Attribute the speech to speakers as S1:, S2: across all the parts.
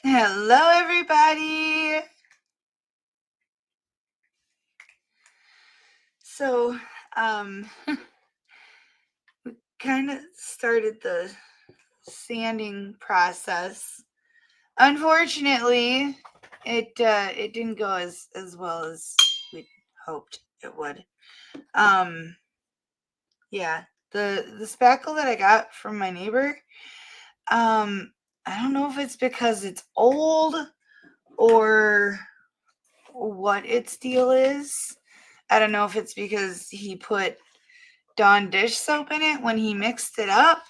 S1: Hello, everybody. So, we kind of started the sanding process. Unfortunately, it didn't go as well as we hoped it would. Yeah, the spackle that I got from my neighbor, I don't know if it's because it's old or what its deal is. I don't know if it's because he put Dawn dish soap in it when he mixed it up,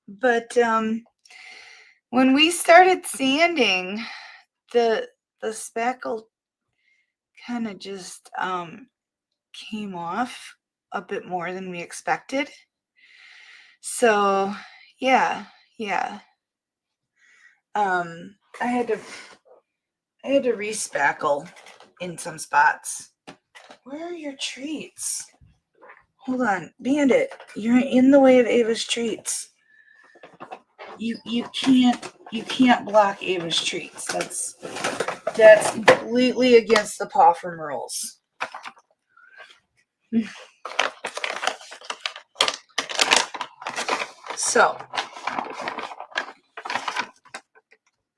S1: but when we started sanding, the spackle kind of just came off a bit more than we expected. So yeah. I had to respackle in some spots. Where are your treats? Hold on, Bandit, you're in the way of Ava's treats. You can't block Ava's treats. That's completely against the PAWFURM rules.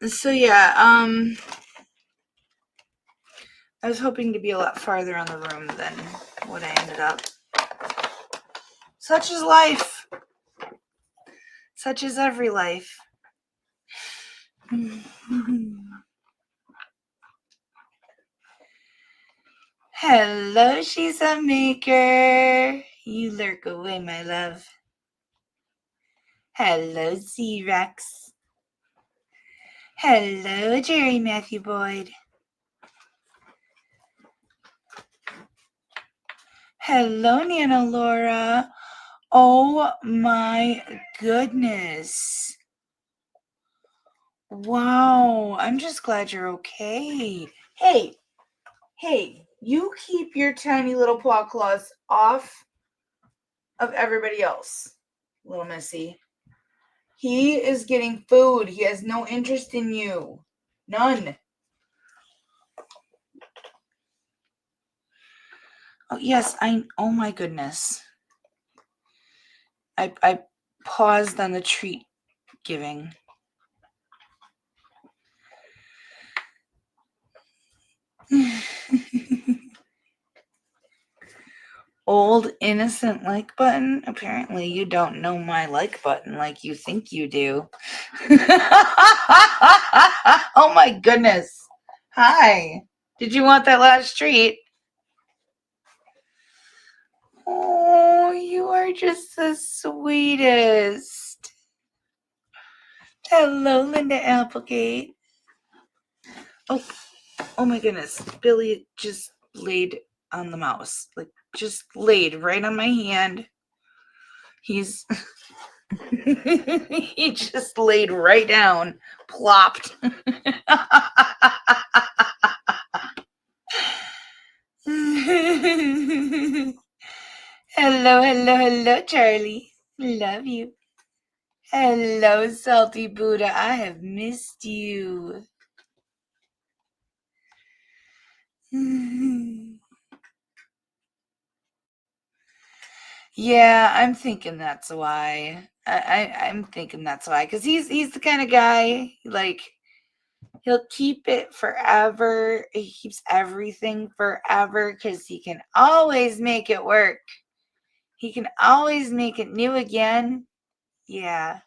S1: So yeah, I was hoping to be a lot farther on the room than what I ended up. Such is life. Such is every life. Hello, she's a maker. You lurk away, my love. Hello, Z-Rex. Hello, Jerry Matthew Boyd. Hello, Nana Laura. Oh my goodness. Wow, I'm just glad you're okay. Hey, you keep your tiny little paw claws off of everybody else, little missy. He is getting food. He has no interest in you. None. Oh, yes, oh my goodness. I paused on the treat giving. Old innocent like button? Apparently you don't know my like button like you think you do. Oh my goodness. Hi. Did you want that last treat? Oh, you are just the sweetest. Hello, Linda Applegate. Oh my goodness. Billy just laid on the mouse. Like, just laid right on my hand. He just laid right down, plopped. Hello, Charlie. Love you. Hello, Salty Buddha. I have missed you. Yeah, I'm thinking that's why. I'm thinking that's why, because he's the kind of guy, like, he'll keep it forever. He keeps everything forever because he can always make it work. He can always make it new again. Yeah.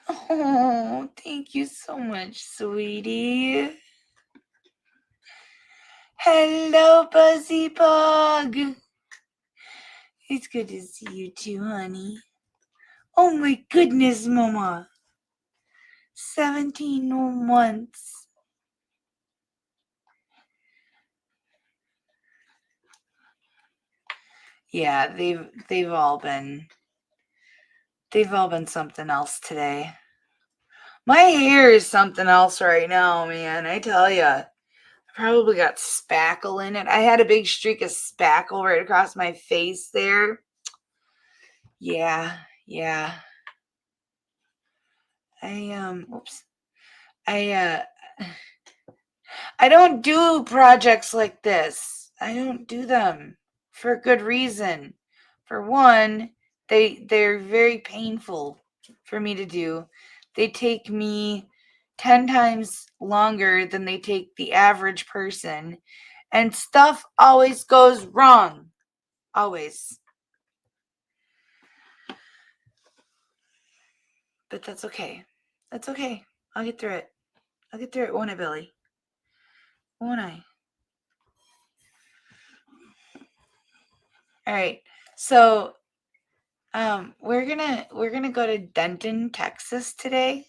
S1: Oh, thank you so much, sweetie. Hello, Buzzy Pug. It's good to see you too, honey. Oh my goodness, Mama. 17 months. Yeah, they've all been something else today. My hair is something else right now, man. I tell ya. Probably got spackle in it. I had a big streak of spackle right across my face there. Yeah. Oops. I don't do projects like this. I don't do them for good reason. For one, they're very painful for me to do. They take me 10 times longer than they take the average person, and stuff always goes wrong. Always. But that's okay. That's okay. I'll get through it. I'll get through it, won't I, Billy? Won't I? All right. So we're gonna go to Denton, Texas today,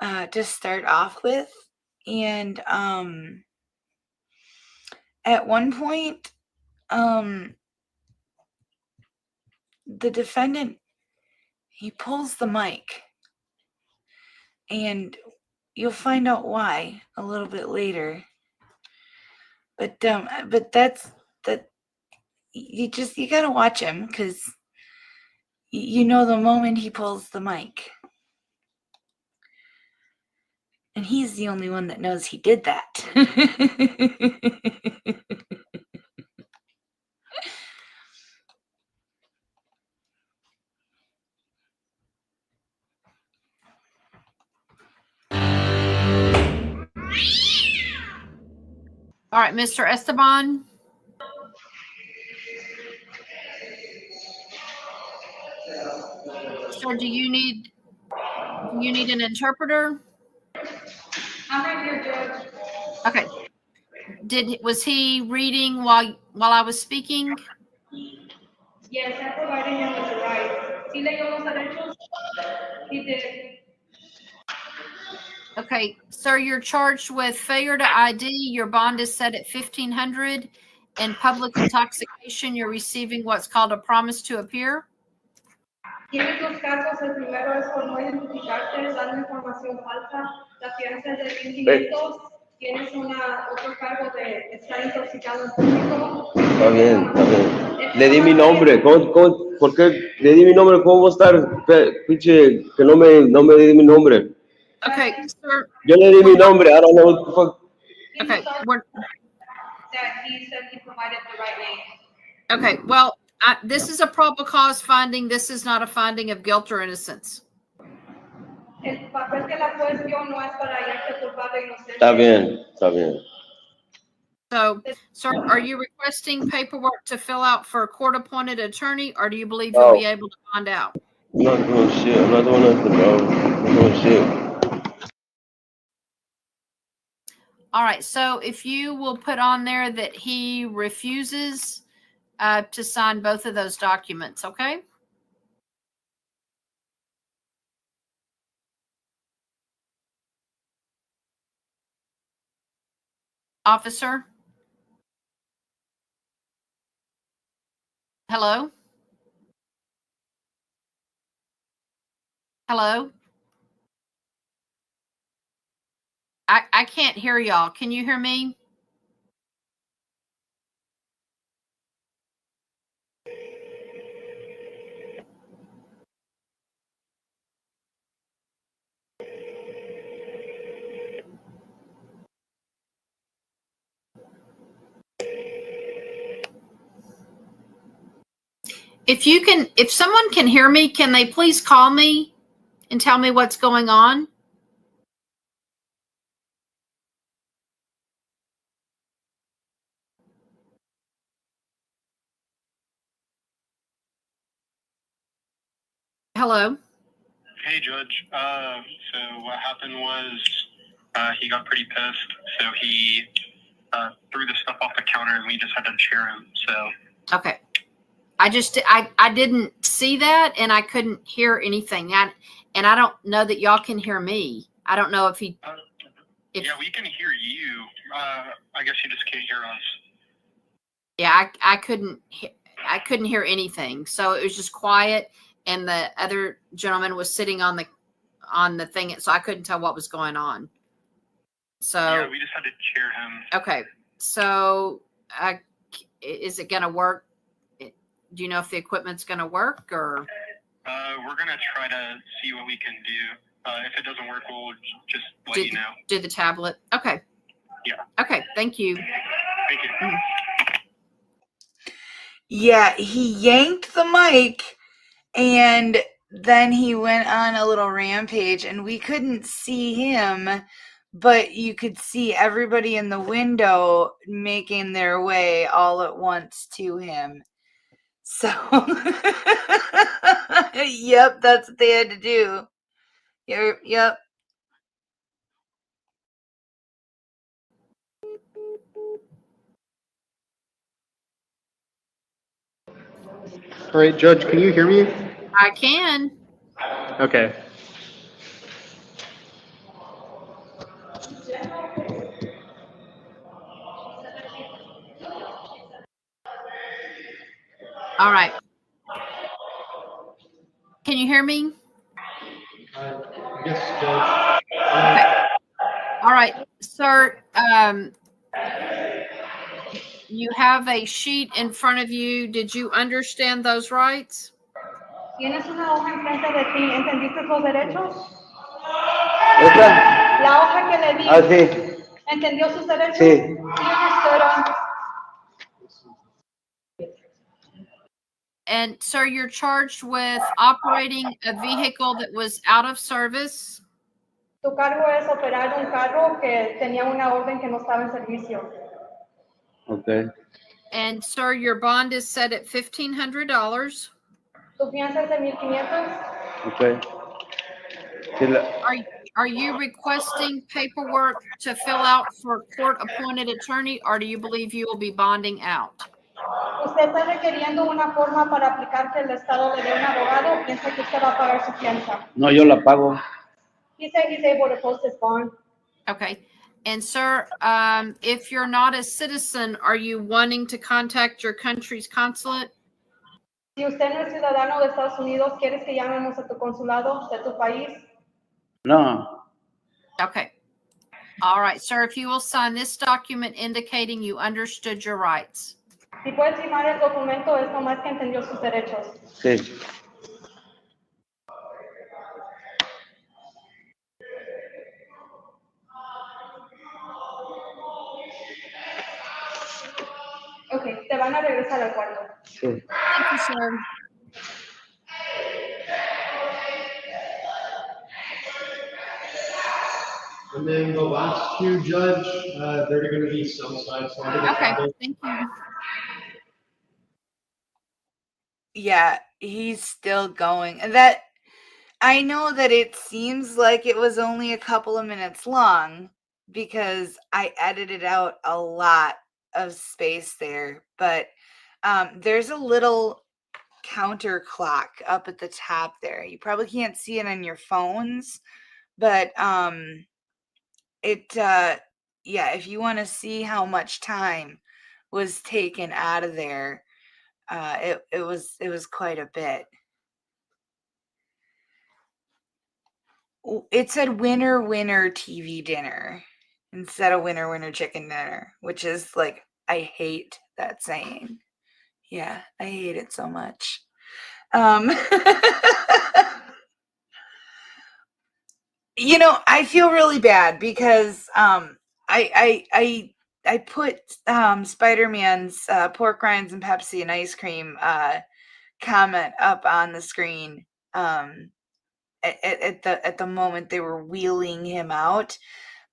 S1: to start off with. And at one point, the defendant, he pulls the mic, and you'll find out why a little bit later. But that's that. You gotta watch him, because you know the moment he pulls the mic. And he's the only one that knows he did that.
S2: All right, Mr. Esteban. Sir, do you need an interpreter?
S3: I'm right here, Judge.
S2: Okay. Was he reading while I was speaking?
S3: Yes, I provided him with the rights. ¿Sí leyó los derechos? He did.
S2: Okay, sir, you're charged with failure to ID. Your bond is set at $1,500. And public intoxication, you're receiving what's called a promise to appear.
S3: Tiene dos casos. El primero es por no identificarte, dando información falsa. La fianza es de 1,500. Tienes otro cargo de estar intoxicado en público.
S4: Está bien. Le di mi nombre. ¿Por qué le di mi nombre? ¿Cómo va a estar? Pinche, que no me di mi nombre.
S2: Okay, sir.
S4: Yo le di mi nombre. I don't know what the fuck.
S2: Okay.
S3: That he said he provided the right name.
S2: Okay, well, this is a probable cause finding. This is not a finding of guilt or innocence.
S3: El papel que la juez dio no es para hallarte culpable o inocente.
S4: Está bien.
S2: So, sir, are you requesting paperwork to fill out for a court-appointed attorney, or do you believe you'll be able to find out?
S4: I'm not doing shit. I'm not doing nothing, bro. I'm not doing shit.
S2: All right, so if you will put on there that he refuses to sign both of those documents, okay? Officer? Hello? Hello? I can't hear y'all. Can you hear me? If someone can hear me, can they please call me and tell me what's going on? Hello.
S5: Hey, Judge. So what happened was he got pretty pissed, so he threw the stuff off the counter, and we just had to cheer him. So
S2: okay, I didn't see that, and I couldn't hear anything. And I don't know that y'all can hear me. I don't know if he.
S5: Yeah, we can hear you. I guess you just can't hear us.
S2: Yeah, I couldn't hear anything, so it was just quiet. And the other gentleman was sitting on the thing, so I couldn't tell what was going on. So
S5: Yeah, we just had to chair him.
S2: okay, so is it going to work? Do you know if the equipment's going to work, or?
S5: We're gonna try to see what we can do. If it doesn't work, we'll just let you know.
S2: Do the tablet. Okay.
S5: Yeah.
S2: Okay. Thank you.
S5: Thank you.
S1: Yeah, he yanked the mic and then he went on a little rampage and we couldn't see him, but you could see everybody in the window making their way all at once to him. So, yep, that's what they had to do. Yep.
S6: All right, Judge, can you hear me?
S2: I can.
S6: Okay.
S2: All right. Can you hear me?
S6: Yes, Judge.
S2: Okay. All right, sir. You have a sheet in front of you. Did you understand those rights?
S3: ¿Tienes una hoja enfrente de ti? ¿Entendiste los derechos?
S4: ¿Esta?
S3: La hoja que le di.
S4: Ah, sí.
S3: ¿Entendió sus derechos?
S4: Sí.
S3: He understood them.
S2: And sir, you're charged with operating a vehicle that was out of service.
S3: Tu cargo es operar un carro que tenía una orden que no estaba en servicio.
S4: Okay.
S2: And sir, your bond is set at $1,500.
S3: Tu fianza es de 1,500.
S4: Okay. Sí,
S2: Are you requesting paperwork to fill out for court-appointed attorney, or do you believe you will be bonding out?
S3: Usted está requiriendo una forma para aplicar que el Estado le dé un abogado. Piensa que usted va a pagar su fianza.
S4: No, yo la pago.
S3: He said he's able to post his bond.
S2: Okay. And sir, if you're not a citizen, are you wanting to contact your country's consulate?
S3: Si usted no es ciudadano de Estados Unidos, ¿quieres que llamemos a tu consulado de tu país?
S4: No.
S2: Okay. All right, sir, if you will sign this document indicating you understood your rights.
S3: Si puede firmar el documento, es nomás que entendió sus derechos.
S4: Sí.
S3: Ok, te van a regresar al cuarto.
S4: Sí.
S2: Thank you, sir.
S6: And then the last two, Judge, they're going to be self-side. So I'm going to
S2: Okay,
S6: have those.
S2: thank you.
S1: Yeah, he's still going. And that, I know that it seems like it was only a couple of minutes long because I edited out a lot of space there, but there's a little counter clock up at the top there. You probably can't see it on your phones, but yeah, if you want to see how much time was taken out of there, it was quite a bit. It said winner winner TV dinner instead of winner winner chicken dinner, which is like, I hate that saying. Yeah, I hate it so much. You know, I feel really bad because I put Spider-Man's pork rinds and Pepsi and ice cream comment up on the screen at the moment they were wheeling him out,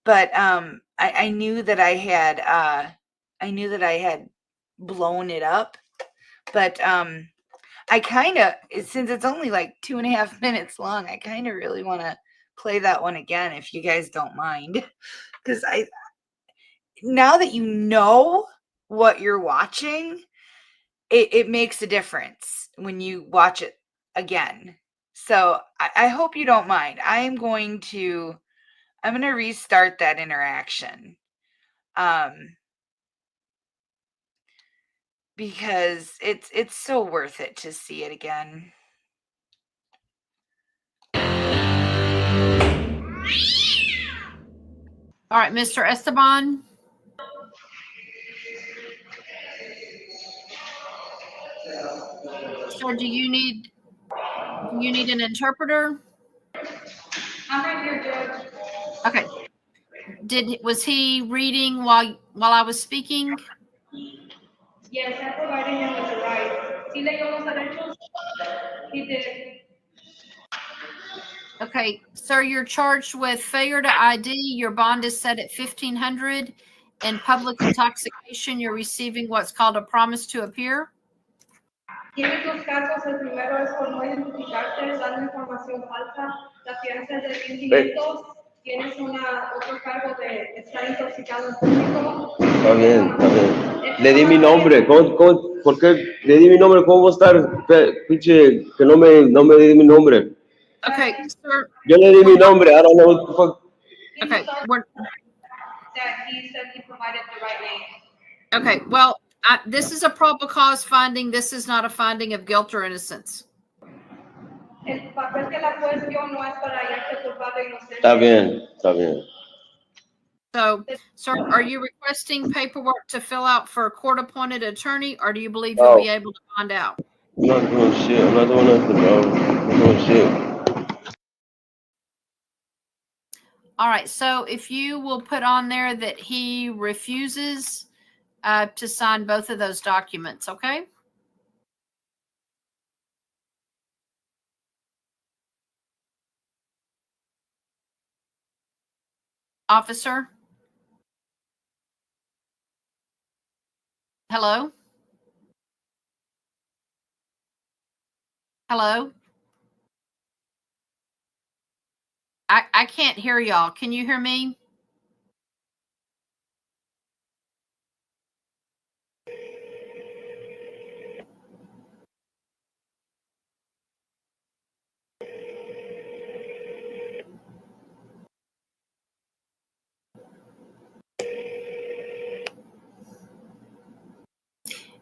S1: but I knew that I had blown it up, but I kind of, since it's only like 2.5 minutes long, I kind of really want to play that one again if you guys don't mind, because now that you know what you're watching, it makes a difference when you watch it again. So I hope you don't mind. I'm going to restart that interaction. Because it's so worth it to see it again.
S2: All right, Mr. Esteban. Sir, do you need an interpreter?
S3: I'm right here, Judge.
S2: Okay. Was he reading while I was speaking?
S3: Yes, I provided him with the rights. ¿Sí leyó los derechos? He did.
S2: Okay, sir, you're charged with failure to ID. Your bond is set at $1,500. And public intoxication, you're receiving what's called a promise to appear.
S3: Tienes dos cargos. El primero es por no identificarte, dando información falsa. La fianza es de 1,500. Tienes otro cargo de estar intoxicado en público.
S4: Está bien, está bien. Le di mi nombre, ¿por qué le di mi nombre? ¿Cómo va a estar, pinche, que no me di mi nombre?
S2: Okay, sir.
S4: Yo le di mi nombre, I don't know what the fuck.
S2: Okay,
S3: That he said he provided the right name.
S2: okay. Well, this is a probable cause finding. This is not a finding of guilt or innocence.
S3: El papel que la juez dio no es para hallarte culpable o inocente.
S4: Está bien, está bien.
S2: So, sir, are you requesting paperwork to fill out for a court-appointed attorney, or do you believe you'll be able to bond out?
S4: I'm not doing shit. I'm not doing nothing, bro. I'm not doing shit.
S2: All right. So if you will put on there that he refuses to sign both of those documents, okay? Officer? Hello? Hello? I can't hear y'all. Can you hear me?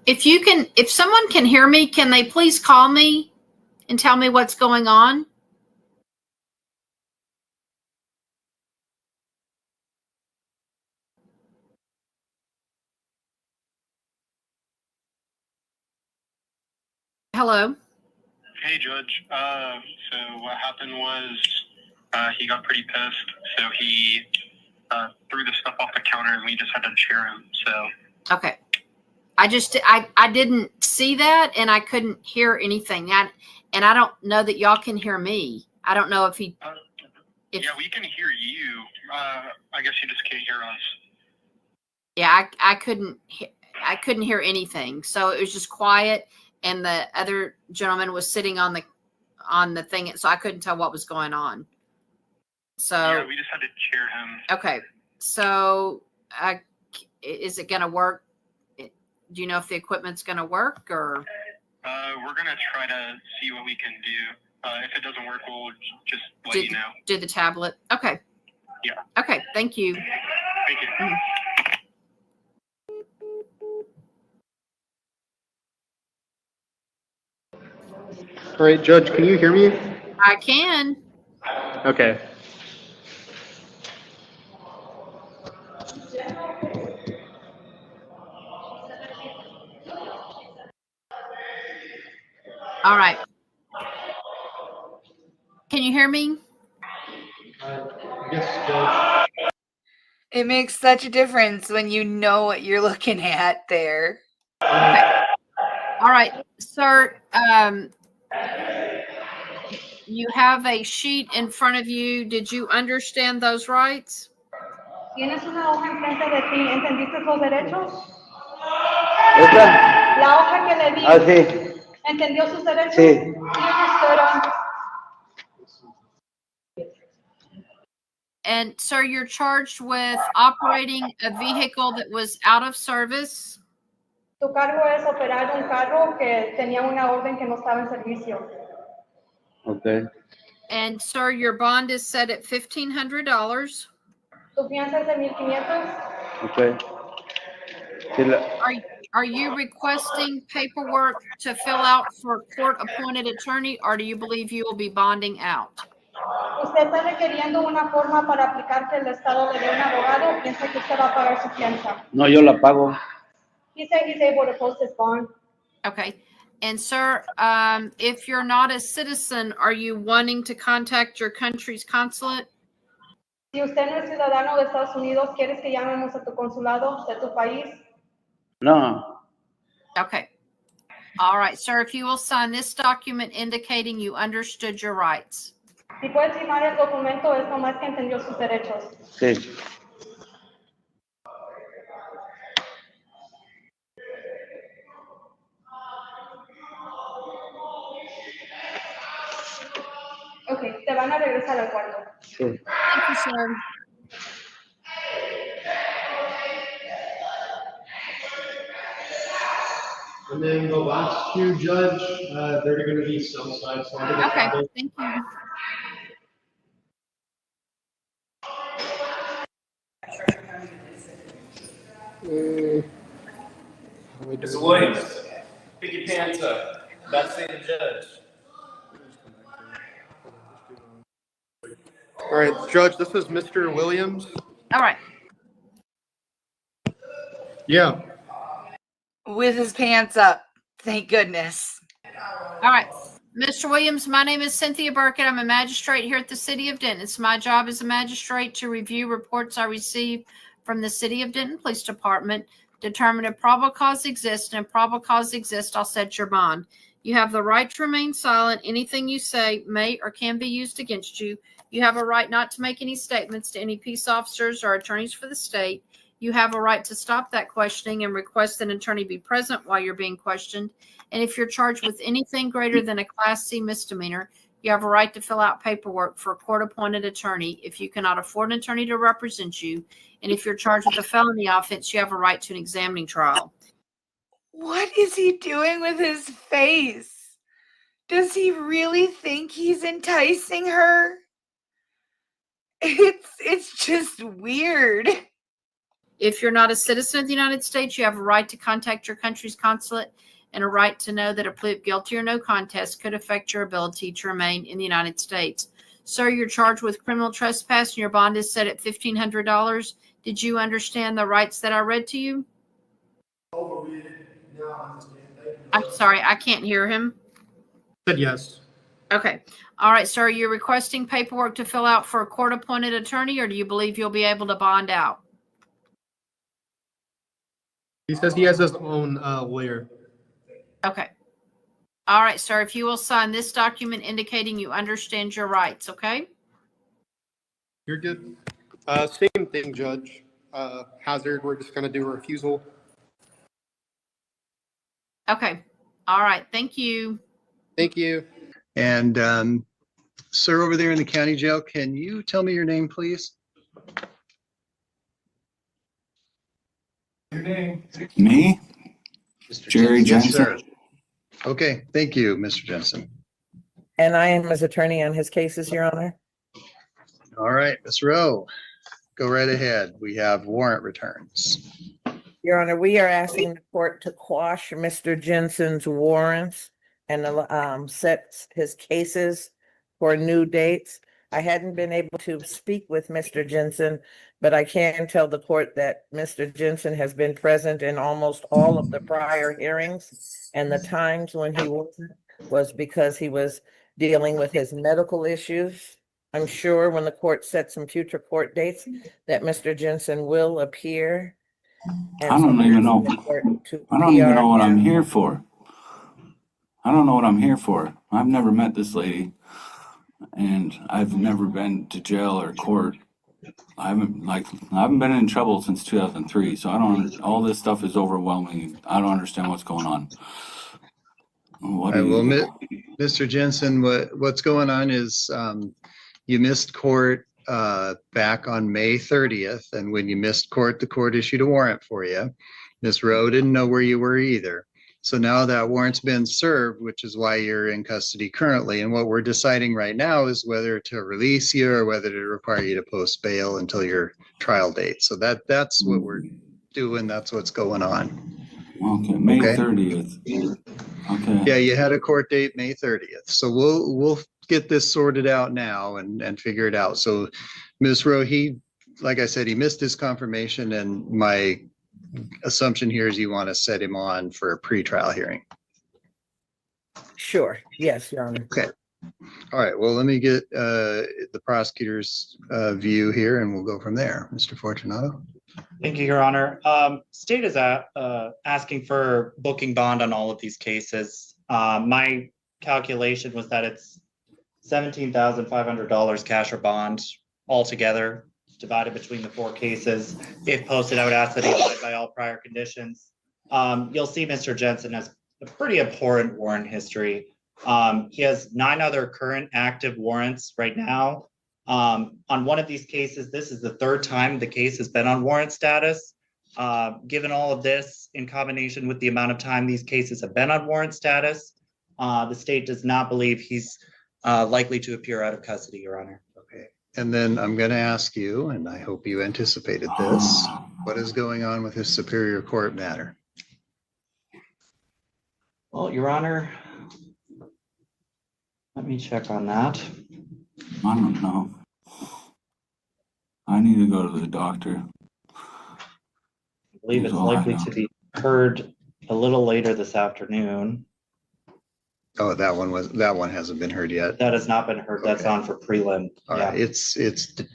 S2: If someone can hear me, can they please call me and tell me what's going on? Hello.
S5: Hey, Judge. So what happened was he got pretty pissed, so he threw the stuff off the counter, and we just had to cheer him. So
S2: Okay. I didn't see that, and I couldn't hear anything. And I don't know that y'all can hear me. I don't know if he.
S5: Yeah, we can hear you. I guess you just can't hear us.
S2: Yeah, I couldn't hear anything. So it was just quiet, and the other gentleman was sitting on the thing, so I couldn't tell what was going on. So
S5: yeah, we just had to cheer him.
S2: Okay. So is it going to work? Do you know if the equipment's going to work, or?
S5: We're going to try to see what we can do. If it doesn't work, we'll just let you know.
S2: Do the tablet. Okay.
S5: Yeah.
S2: Okay. Thank you.
S5: Thank you.
S6: All right, Judge, can you hear me?
S2: I can.
S6: Okay.
S2: All right. Can you hear me?
S6: Yes, Judge.
S1: It makes such a difference when you know what you're looking at there.
S2: Okay. All right, sir. You have a sheet in front of you. Did you understand those rights?
S3: Tienes una hoja enfrente de ti. ¿Entendiste los derechos?
S4: ¿Esta?
S3: La hoja que le di.
S4: Ah, sí.
S3: ¿Entendió sus derechos?
S4: Sí.
S3: He understood them.
S2: And sir, you're charged with operating a vehicle that was out of service.
S3: Tu cargo es operar un carro que tenía una orden que no estaba en servicio.
S4: Okay.
S2: And sir, your bond is set at $1,500.
S3: Tu fianza es de 1,500.
S4: Okay.
S2: Are you requesting paperwork to fill out for a court-appointed attorney, or do you believe you will be bonding out?
S3: Usted está requiriendo una forma para aplicar que el Estado le dé un abogado. Piensa que usted va a pagar su fianza.
S7: No, yo la pago.
S3: He said he's able to post his bond.
S2: Okay. And sir, if you're not a citizen, are you wanting to contact your country's consulate?
S3: Si usted no es ciudadano de Estados Unidos, ¿quieres que llamemos a tu consulado de tu país?
S7: No.
S2: Okay. All right, sir, if you will sign this document indicating you understood your rights.
S3: Si puede firmar el documento, es nomás que entendió sus derechos.
S7: Sí.
S3: Ok, te van a regresar al cuarto.
S7: Sí.
S2: Thank you, sir.
S6: And then the last two, Judge, they're going to be side, so I'm going to
S2: Okay,
S6: have it.
S2: thank you.
S8: Mr. Williams, pick your pants up. About to see the judge.
S6: All right, Judge, this is Mr. Williams.
S2: All right.
S6: Yeah.
S1: With his pants up. Thank goodness.
S2: All right. Mr. Williams, my name is Cynthia Burkett. I'm a magistrate here at the City of Denton. It's my job as a magistrate to review reports I receive from the City of Denton Police Department, determine if probable cause exists, and if probable cause exists, I'll set your bond. You have the right to remain silent. Anything you say may or can be used against you. You have a right not to make any statements to any peace officers or attorneys for the state. You have a right to stop that questioning and request that an attorney be present while you're being questioned. And if you're charged with anything greater than a Class C misdemeanor, you have a right to fill out paperwork for a court-appointed attorney if you cannot afford an attorney to represent you. And if you're charged with a felony offense, you have a right to an examining trial.
S1: What is he doing with his face? Does he really think he's enticing her? It's just weird.
S2: If you're not a citizen of the United States, you have a right to contact your country's consulate and a right to know that a plea of guilty or no contest could affect your ability to remain in the United States. Sir, you're charged with criminal trespass and your bond is set at $1,500. Did you understand the rights that I read to you? I'm sorry, I can't hear him.
S6: Said yes.
S2: Okay. All right, sir, you're requesting paperwork to fill out for a court-appointed attorney, or do you believe you'll be able to bond out?
S6: He says he has his own lawyer.
S2: Okay. All right, sir, if you will sign this document indicating you understand your rights, okay?
S6: You're good. Same thing, Judge. Hazard, we're just going to do a refusal.
S2: Okay. All right. Thank you.
S6: Thank you.
S9: And sir, over there in the county jail, can you tell me your name, please?
S8: Your name? Me?
S9: Mr.
S8: Jerry
S9: Yes,
S8: Jensen.
S9: sir. Okay, thank you, Mr. Jensen.
S10: And I am his attorney on his cases, Your Honor.
S9: All right, Ms. Rowe, go right ahead. We have warrant returns.
S10: Your Honor, we are asking the court to quash Mr. Jensen's warrants and set his cases for new dates. I hadn't been able to speak with Mr. Jensen, but I can tell the court that Mr. Jensen has been present in almost all of the prior hearings, and the times when he wasn't was because he was dealing with his medical issues. I'm sure when the court sets some future court dates that Mr. Jensen will appear. And
S8: I don't even know. I don't even know what I'm here for. I don't know what I'm here for. I've never met this lady, and I've never been to jail or court. I haven't been in trouble since 2003, so I don't. All this stuff is overwhelming. I don't understand what's going on. What do
S9: Well,
S8: you?
S9: Mr. Jensen, what's going on is you missed court back on May 30th, and when you missed court, the court issued a warrant for you. Ms. Rowe didn't know where you were either. So now that warrant's been served, which is why you're in custody currently. And what we're deciding right now is whether to release you or whether to require you to post bail until your trial date. So that's what we're doing. That's what's going on.
S8: Okay, May 30th. Okay.
S9: Yeah, you had a court date May 30th. So we'll get this sorted out now and figure it out. So Ms. Rowe, like I said, he missed his confirmation, and my assumption here is you want to set him on for a pretrial hearing.
S10: Sure. Yes, Your Honor.
S9: Okay. All right. Well, let me get the prosecutor's view here, and we'll go from there. Mr. Fortunato.
S11: Thank you, Your Honor. State is asking for booking bond on all of these cases. My calculation was that it's $17,500 cash or bond altogether, divided between the 4 cases. If posted, I would ask that he abide by all prior conditions. You'll see Mr. Jensen has a pretty abhorrent warrant history. He has 9 other current active warrants right now. On one of these cases, this is the 3rd time the case has been on warrant status. Given all of this in combination with the amount of time these cases have been on warrant status, the state does not believe he's likely to appear out of custody, Your Honor.
S9: Okay. And then I'm going to ask you, and I hope you anticipated this, what is going on with his Superior Court matter?
S11: Well, Your Honor, let me check on that.
S8: I don't know. I need to go to the doctor.
S11: I believe it's likely to be heard a little later this afternoon.
S9: Oh, that one hasn't been heard yet.
S11: That has not been heard. That's
S9: Okay.
S11: on for prelim.
S9: All right. Its date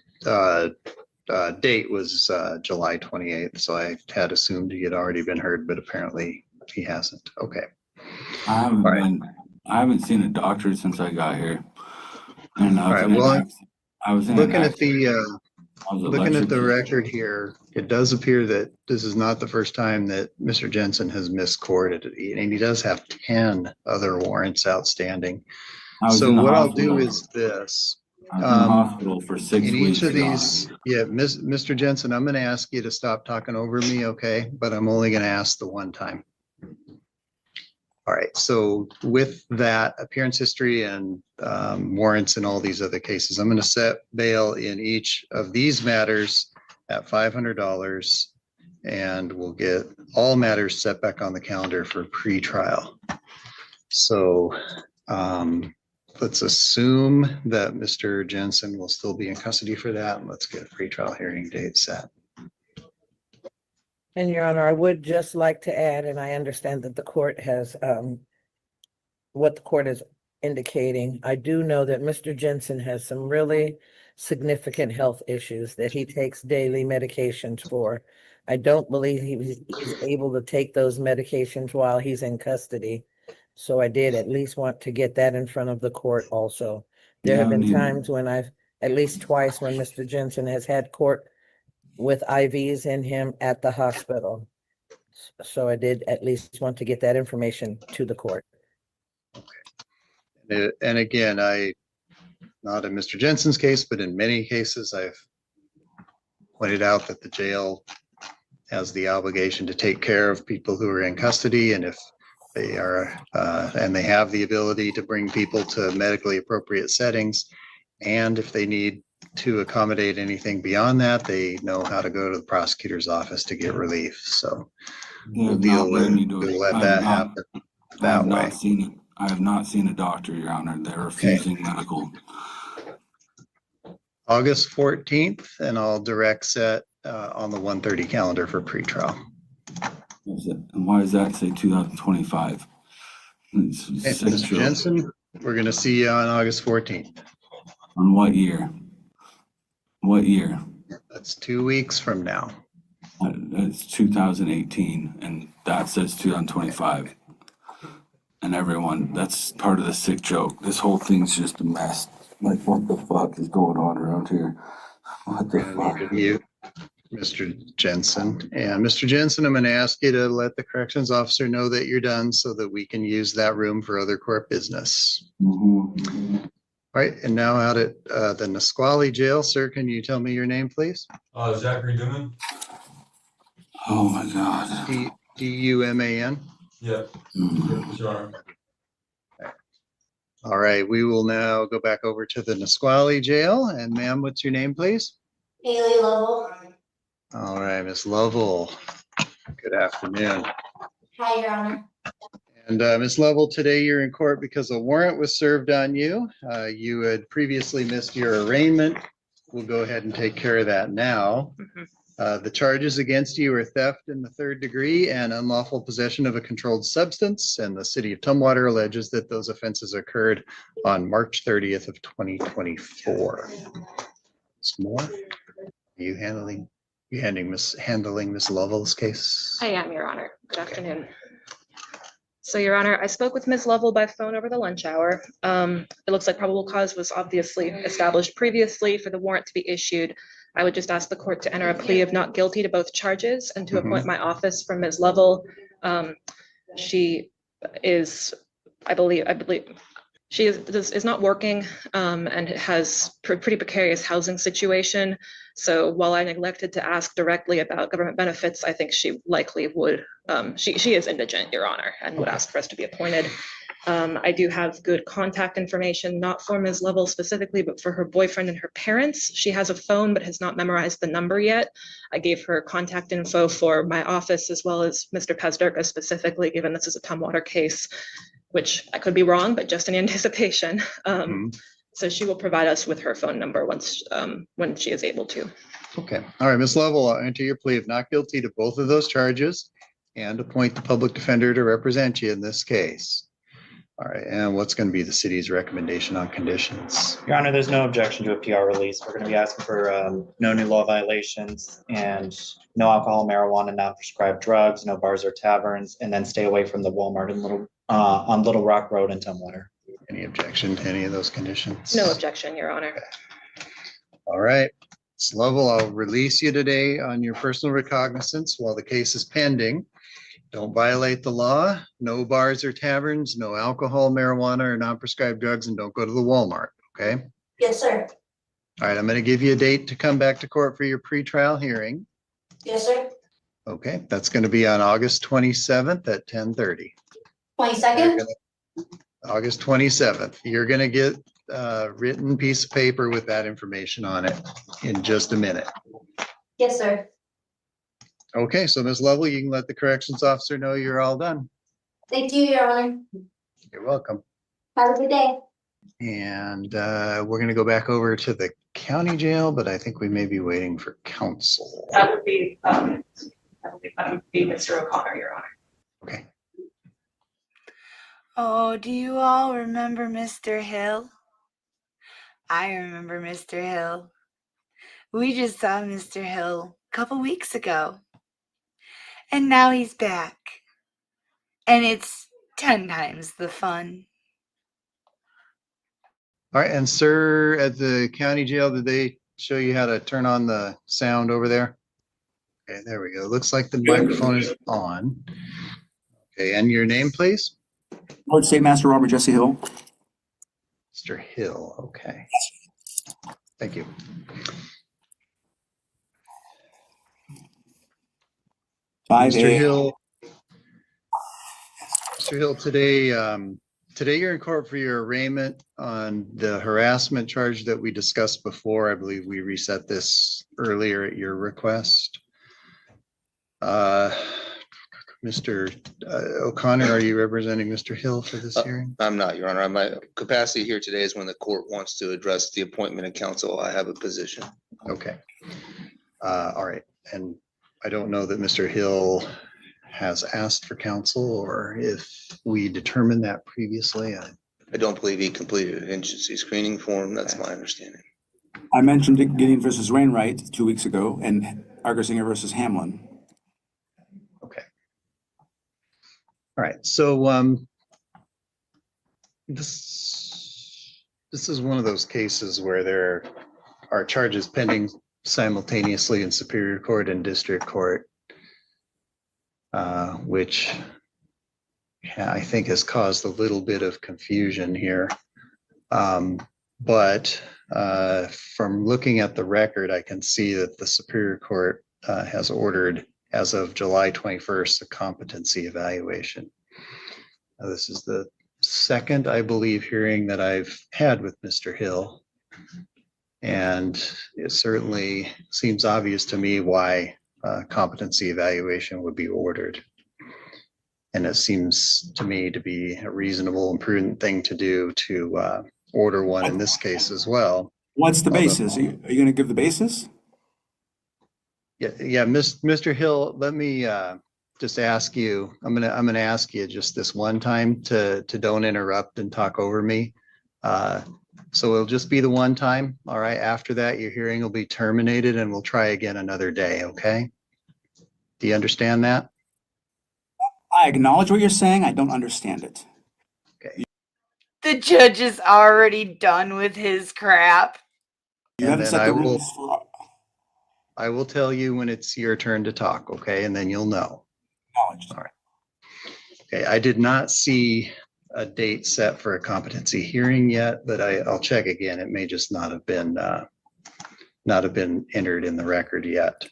S9: was July 28th, so I had assumed he had already been heard, but apparently he hasn't. Okay.
S8: I haven't seen a doctor since I got here. And I was
S9: looking at the record here, it does appear that this is not the first time that Mr. Jensen has missed court, and he does have 10 other warrants outstanding. So what I'll do is this.
S8: I was in the hospital for 6 weeks.
S9: In each of these, Mr. Jensen, I'm going to ask you to stop talking over me, okay? But I'm only going to ask the one time. All right, so with that appearance history and warrants in all these other cases, I'm going to set bail in each of these matters at $500, and we'll get all matters set back on the calendar for pre-trial. So let's assume that Mr. Jensen will still be in custody for that, and let's get a pre-trial hearing date set.
S10: And Your Honor, I would just like to add, and I understand that the court has, what the court is indicating. I do know that Mr. Jensen has some really significant health issues that he takes daily medications for. I don't believe he's able to take those medications while he's in custody. So I did at least want to get that in front of the court also. There have been times when at least twice when Mr. Jensen has had court with IVs in him at the hospital. So I did at least want to get that information to the court.
S9: Okay. And again, not in Mr. Jensen's case, but in many cases, I've pointed out that the jail has the obligation to take care of people who are in custody. And if they are, and they have the ability to bring people to medically appropriate settings, and if they need to accommodate anything beyond that, they know how to go to the prosecutor's office to get relief. So we'll let that happen that way.
S8: I have not seen a doctor, Your Honor. They're refusing medical.
S9: August 14th, and I'll direct set on the 1:30 calendar for pretrial.
S8: And why does that say 2025?
S9: Mr. Jensen, we're going to see you on August 14th.
S8: On what year? What year?
S9: That's 2 weeks from now.
S8: It's 2018, and that says 2025. And everyone, that's part of the sick joke. This whole thing's just a mess. Like, what the fuck is going on around here? What the fuck?
S9: You, Mr. Jensen. And Mr. Jensen, I'm going to ask you to let the corrections officer know that you're done so that we can use that room for other court business.
S8: Mm-hmm.
S9: All right, and now out at the Nisqually jail, sir, can you tell me your name, please?
S12: Zachary Duman.
S8: Oh my God.
S9: D-U-M-A-N?
S12: Yeah.
S8: Mm-hmm.
S12: Sure.
S9: All right, we will now go back over to the Nisqually jail. And ma'am, what's your name, please?
S13: Haley Lovell.
S9: All right, Miss Lovell. Good afternoon.
S13: Hi, Your Honor.
S9: And Ms. Lovell, today you're in court because a warrant was served on you. You had previously missed your arraignment. We'll go ahead and take care of that now. The charges against you are theft in the 3rd degree and unlawful possession of a controlled substance. And the city of Tumwater alleges that those offenses occurred on March 30th of 2024. Some more? Are you handling Miss Lovell's case?
S12: I am, Your Honor. Good afternoon. So, Your Honor, I spoke with Ms. Lovell by phone over the lunch hour. It looks like probable cause was obviously established previously for the warrant to be issued. I would just ask the court to enter a plea of not guilty to both charges and to appoint my office for Ms. Lovell. She is, I believe, she is not working and has pretty precarious housing situation. So while I neglected to ask directly about government benefits, I think she likely would. She is indigent, Your Honor, and would ask for us to be appointed. I do have good contact information, not for Ms. Lovell specifically, but for her boyfriend and her parents. She has a phone, but has not memorized the number yet. I gave her contact info for my office as well as Mr. Pazderka specifically, given this is a Tumwater case, which I could be wrong, but just in anticipation. So she will provide us with her phone number once when she is able to.
S9: Okay. All right, Ms. Lovell, I'll enter your plea of not guilty to both of those charges and appoint the public defender to represent you in this case. All right, and what's going to be the city's recommendation on conditions?
S11: Your Honor, there's no objection to a PR release. We're going to be asking for no new law violations and no alcohol, marijuana, non-prescribed drugs, no bars or taverns, and then stay away from the Walmart in on Little Rock Road in Tumwater.
S9: Any objection to any of those conditions?
S12: No objection, Your Honor.
S9: All right, Ms. Lovell, I'll release you today on your personal recognizance while the case is pending. Don't violate the law, no bars or taverns, no alcohol, marijuana, or non-prescribed drugs, and don't go to the Walmart, okay?
S13: Yes, sir.
S9: All right, I'm going to give you a date to come back to court for your pretrial hearing.
S13: Yes, sir.
S9: Okay, that's going to be on August 27th at 10:30.
S13: 22nd?
S9: August 27th. You're going to get a written piece of paper with that information on it in just a minute.
S13: Yes, sir.
S9: Okay, so Ms. Lovell, you can let the corrections officer know you're all done.
S13: Thank you, Your Honor.
S9: You're welcome.
S13: Have a good day.
S9: And we're going to go back over to the county jail, but I think we may be waiting for counsel.
S12: That would be Mr. O'Connor, Your Honor.
S9: Okay.
S1: Oh, do you all remember Mr. Hill? I remember Mr. Hill. We just saw Mr. Hill a couple weeks ago. And now he's back. And it's 10 times the fun.
S9: All right, and sir, at the county jail, did they show you how to turn on the sound over there? Okay, there we go. Looks like the microphone is on. Okay, and your name, please?
S14: Lord State Master Robert Jesse Hill.
S9: Mr. Hill, okay. Thank you. Mr. Hill. Mr. Hill, today you're in court for your arraignment on the harassment charge that we discussed before. I believe we reset this earlier at your request. Mr. O'Connor, are you representing Mr. Hill for this hearing?
S15: I'm not, Your Honor. My capacity here today is when the court wants to address the appointment of counsel. I have a position.
S9: Okay. All right. And I don't know that Mr. Hill has asked for counsel, or if we determined that previously.
S15: I don't believe he completed an agency screening form. That's my understanding.
S14: I mentioned Gideon versus Wainwright 2 weeks ago and Argersinger versus Hamlin.
S9: Okay. All right. So this is one of those cases where there are charges pending simultaneously in Superior Court and District Court, which I think has caused a little bit of confusion here. But from looking at the record, I can see that the Superior Court has ordered, as of July 21st, a competency evaluation. This is the second, I believe, hearing that I've had with Mr. Hill. And it certainly seems obvious to me why competency evaluation would be ordered. And it seems to me to be a reasonable and prudent thing to do to order one in this case as well.
S14: What's the
S9: Although-
S14: basis? Are you going to give the basis?
S9: Yeah, Mr. Hill, let me just ask you, I'm gonna ask you just this one time to don't interrupt and talk over me. So it'll just be the one time, all right? After that, your hearing will be terminated and we'll try again another day, okay? Do you understand that?
S14: I acknowledge what you're saying. I don't understand it.
S1: The judge is already done with his crap.
S14: You
S9: And
S14: haven't
S9: then
S14: set
S9: I
S14: the
S9: will,
S14: rules for
S9: I will tell you when it's your turn to talk, okay? And then you'll know.
S14: acknowledged.
S9: All right. Okay, I did not see a date set for a competency hearing yet, but I'll check again. It may just not have been entered in the record yet.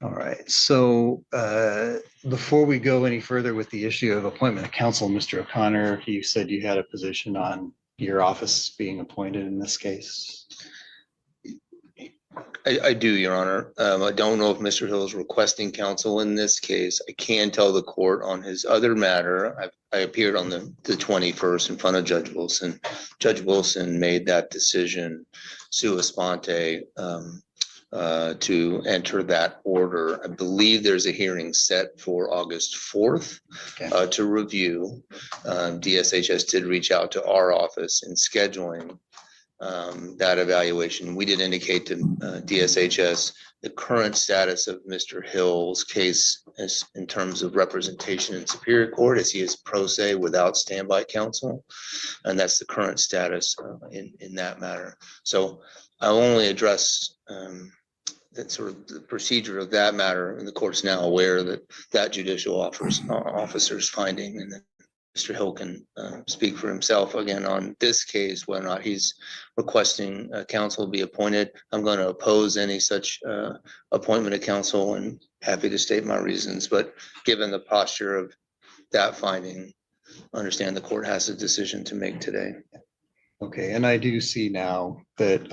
S9: All right, so before we go any further with the issue of appointment of counsel, Mr. O'Connor, you said you had a position on your office being appointed in this case.
S15: I do, Your Honor. I don't know if Mr. Hill is requesting counsel in this case. I can tell the court on his other matter. I appeared on the 21st in front of Judge Wilson. Judge Wilson made that decision sua sponte to enter that order. I believe there's a hearing set for August 4th to review. DSHS did reach out to our office in scheduling that evaluation. We did indicate to DSHS the current status of Mr. Hill's case as in terms of representation in Superior Court, as he is pro se without standby counsel, and that's the current status in that matter. So I'll only address that sort of the procedure of that matter, and the court's now aware that judicial officer's finding, and then Mr. Hill can speak for himself again on this case, whether or not he's requesting counsel be appointed. I'm going to oppose any such appointment of counsel and happy to state my reasons. But given the posture of that finding, I understand the court has a decision to make today.
S9: Okay, and I do see now that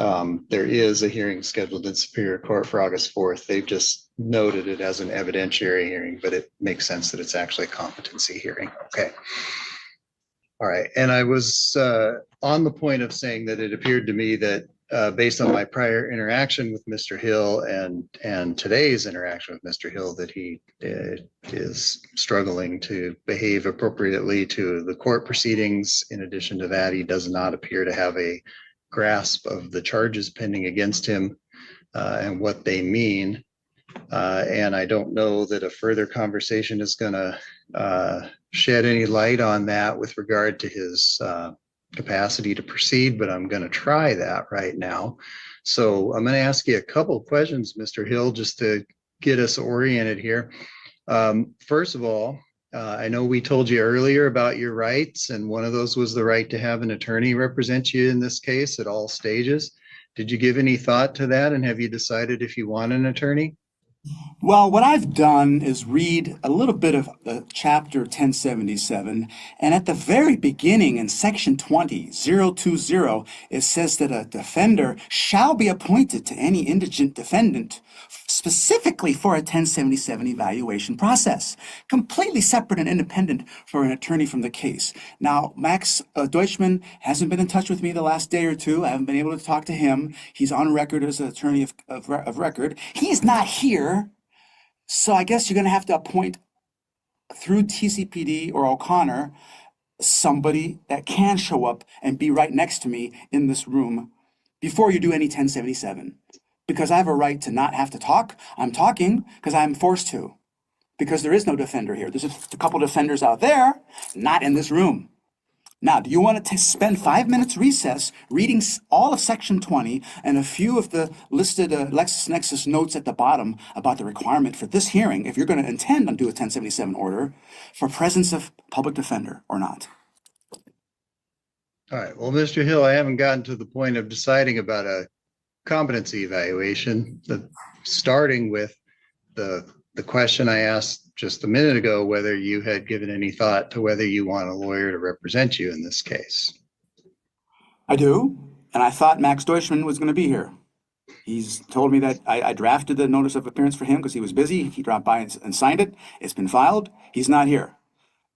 S9: there is a hearing scheduled in Superior Court for August 4th. They've just noted it as an evidentiary hearing, but it makes sense that it's actually a competency hearing. Okay. All right, and I was on the point of saying that it appeared to me that based on my prior interaction with Mr. Hill and today's interaction with Mr. Hill, that he is struggling to behave appropriately to the court proceedings. In addition to that, he does not appear to have a grasp of the charges pending against him and what they mean. And I don't know that a further conversation is going to shed any light on that with regard to his capacity to proceed, but I'm going to try that right now. So I'm going to ask you a couple of questions, Mr. Hill, just to get us oriented here. First of all, I know we told you earlier about your rights, and one of those was the right to have an attorney represent you in this case at all stages. Did you give any thought to that, and have you decided if you want an attorney?
S14: Well, what I've done is read a little bit of chapter 1077, and at the very beginning in section 20, 020, it says that a defender shall be appointed to any indigent defendant specifically for a 1077 evaluation process, completely separate and independent for an attorney from the case. Now, Max Deutschman hasn't been in touch with me the last day or two. I haven't been able to talk to him. He's on record as an attorney of record. He's not here. So I guess you're going to have to appoint through TCPD or O'Connor somebody that can show up and be right next to me in this room before you do any 1077. Because I have a right to not have to talk. I'm talking because I'm forced to. Because there is no defender here. There's a couple defenders out there, not in this room. Now, do you want to spend 5 minutes recess reading all of section 20 and a few of the listed LexisNexis notes at the bottom about the requirement for this hearing, if you're going to intend on doing a 1077 order, for presence of public defender or not?
S9: All right, well, Mr. Hill, I haven't gotten to the point of deciding about a competency evaluation, starting with the question I asked just a minute ago, whether you had given any thought to whether you want a lawyer to represent you in this case.
S14: I do, and I thought Max Deutschman was going to be here. He's told me that I drafted the notice of appearance for him because he was busy. He dropped by and signed it. It's been filed. He's not here.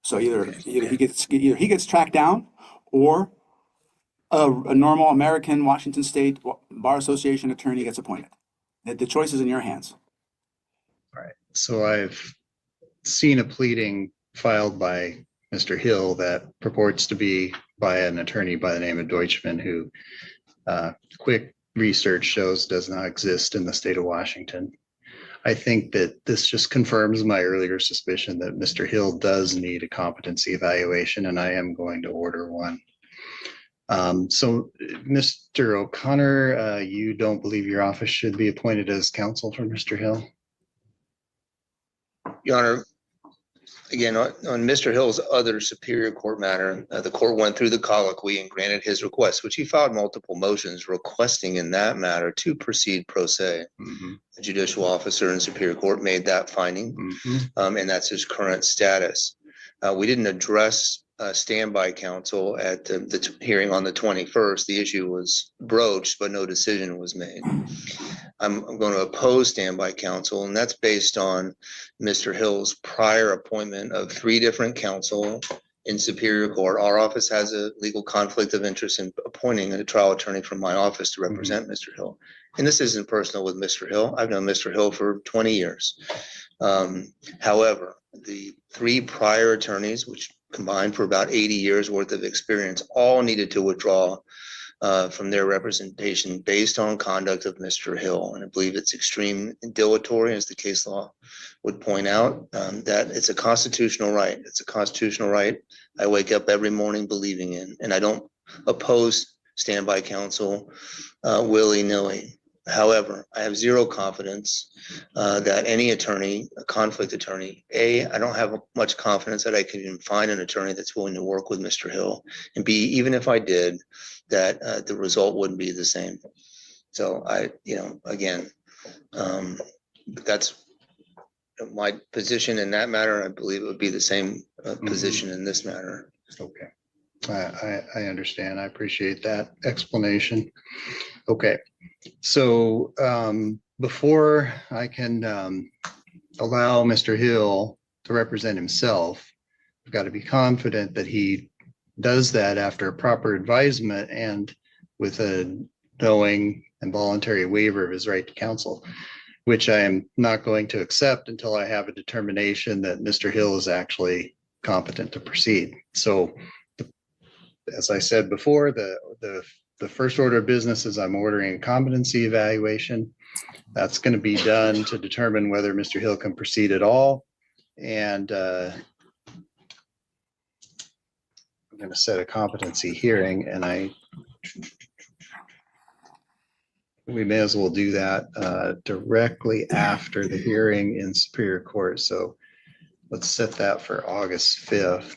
S14: So either he gets tracked down, or a normal American Washington State Bar Association attorney gets appointed. The choice is in your hands.
S9: All right. So I've seen a pleading filed by Mr. Hill that purports to be by an attorney by the name of Deutschman, who quick research shows does not exist in the state of Washington. I think that this just confirms my earlier suspicion that Mr. Hill does need a competency evaluation, and I am going to order one. So Mr. O'Connor, you don't believe your office should be appointed as counsel for Mr. Hill?
S15: Your Honor, again, on Mr. Hill's other Superior Court matter, the court went through the colloquy and granted his request, which he filed multiple motions requesting in that matter to proceed pro se. The judicial officer in Superior Court made that finding, and that's his current status. We didn't address standby counsel at the hearing on the 21st. The issue was broached, but no decision was made. I'm going to oppose standby counsel, and that's based on Mr. Hill's prior appointment of 3 different counsel in Superior Court. Our office has a legal conflict of interest in appointing a trial attorney from my office to represent Mr. Hill. And this isn't personal with Mr. Hill. I've known Mr. Hill for 20 years. However, the 3 prior attorneys, which combined for about 80 years worth of experience, all needed to withdraw from their representation based on conduct of Mr. Hill. And I believe it's extreme and dilatory, as the case law would point out, that it's a constitutional right. It's a constitutional right I wake up every morning believing in, and I don't oppose standby counsel willy-nilly. However, I have zero confidence that any attorney, a conflict attorney, I don't have much confidence that I can even find an attorney that's willing to work with Mr. Hill, and B, even if I did, that the result wouldn't be the same. So again, that's my position in that matter. I believe it would be the same position in this matter.
S9: Okay. I understand. I appreciate that explanation. Okay. So before I can allow Mr. Hill to represent himself, I've got to be confident that he does that after a proper advisement and with a knowing and voluntary waiver of his right to counsel, which I am not going to accept until I have a determination that Mr. Hill is actually competent to proceed. So as I said before, the first order of business is I'm ordering a competency evaluation. That's going to be done to determine whether Mr. Hill can proceed at all. And I'm going to set a competency hearing, and we may as well do that directly after the hearing in Superior Court. So let's set that for August 5th.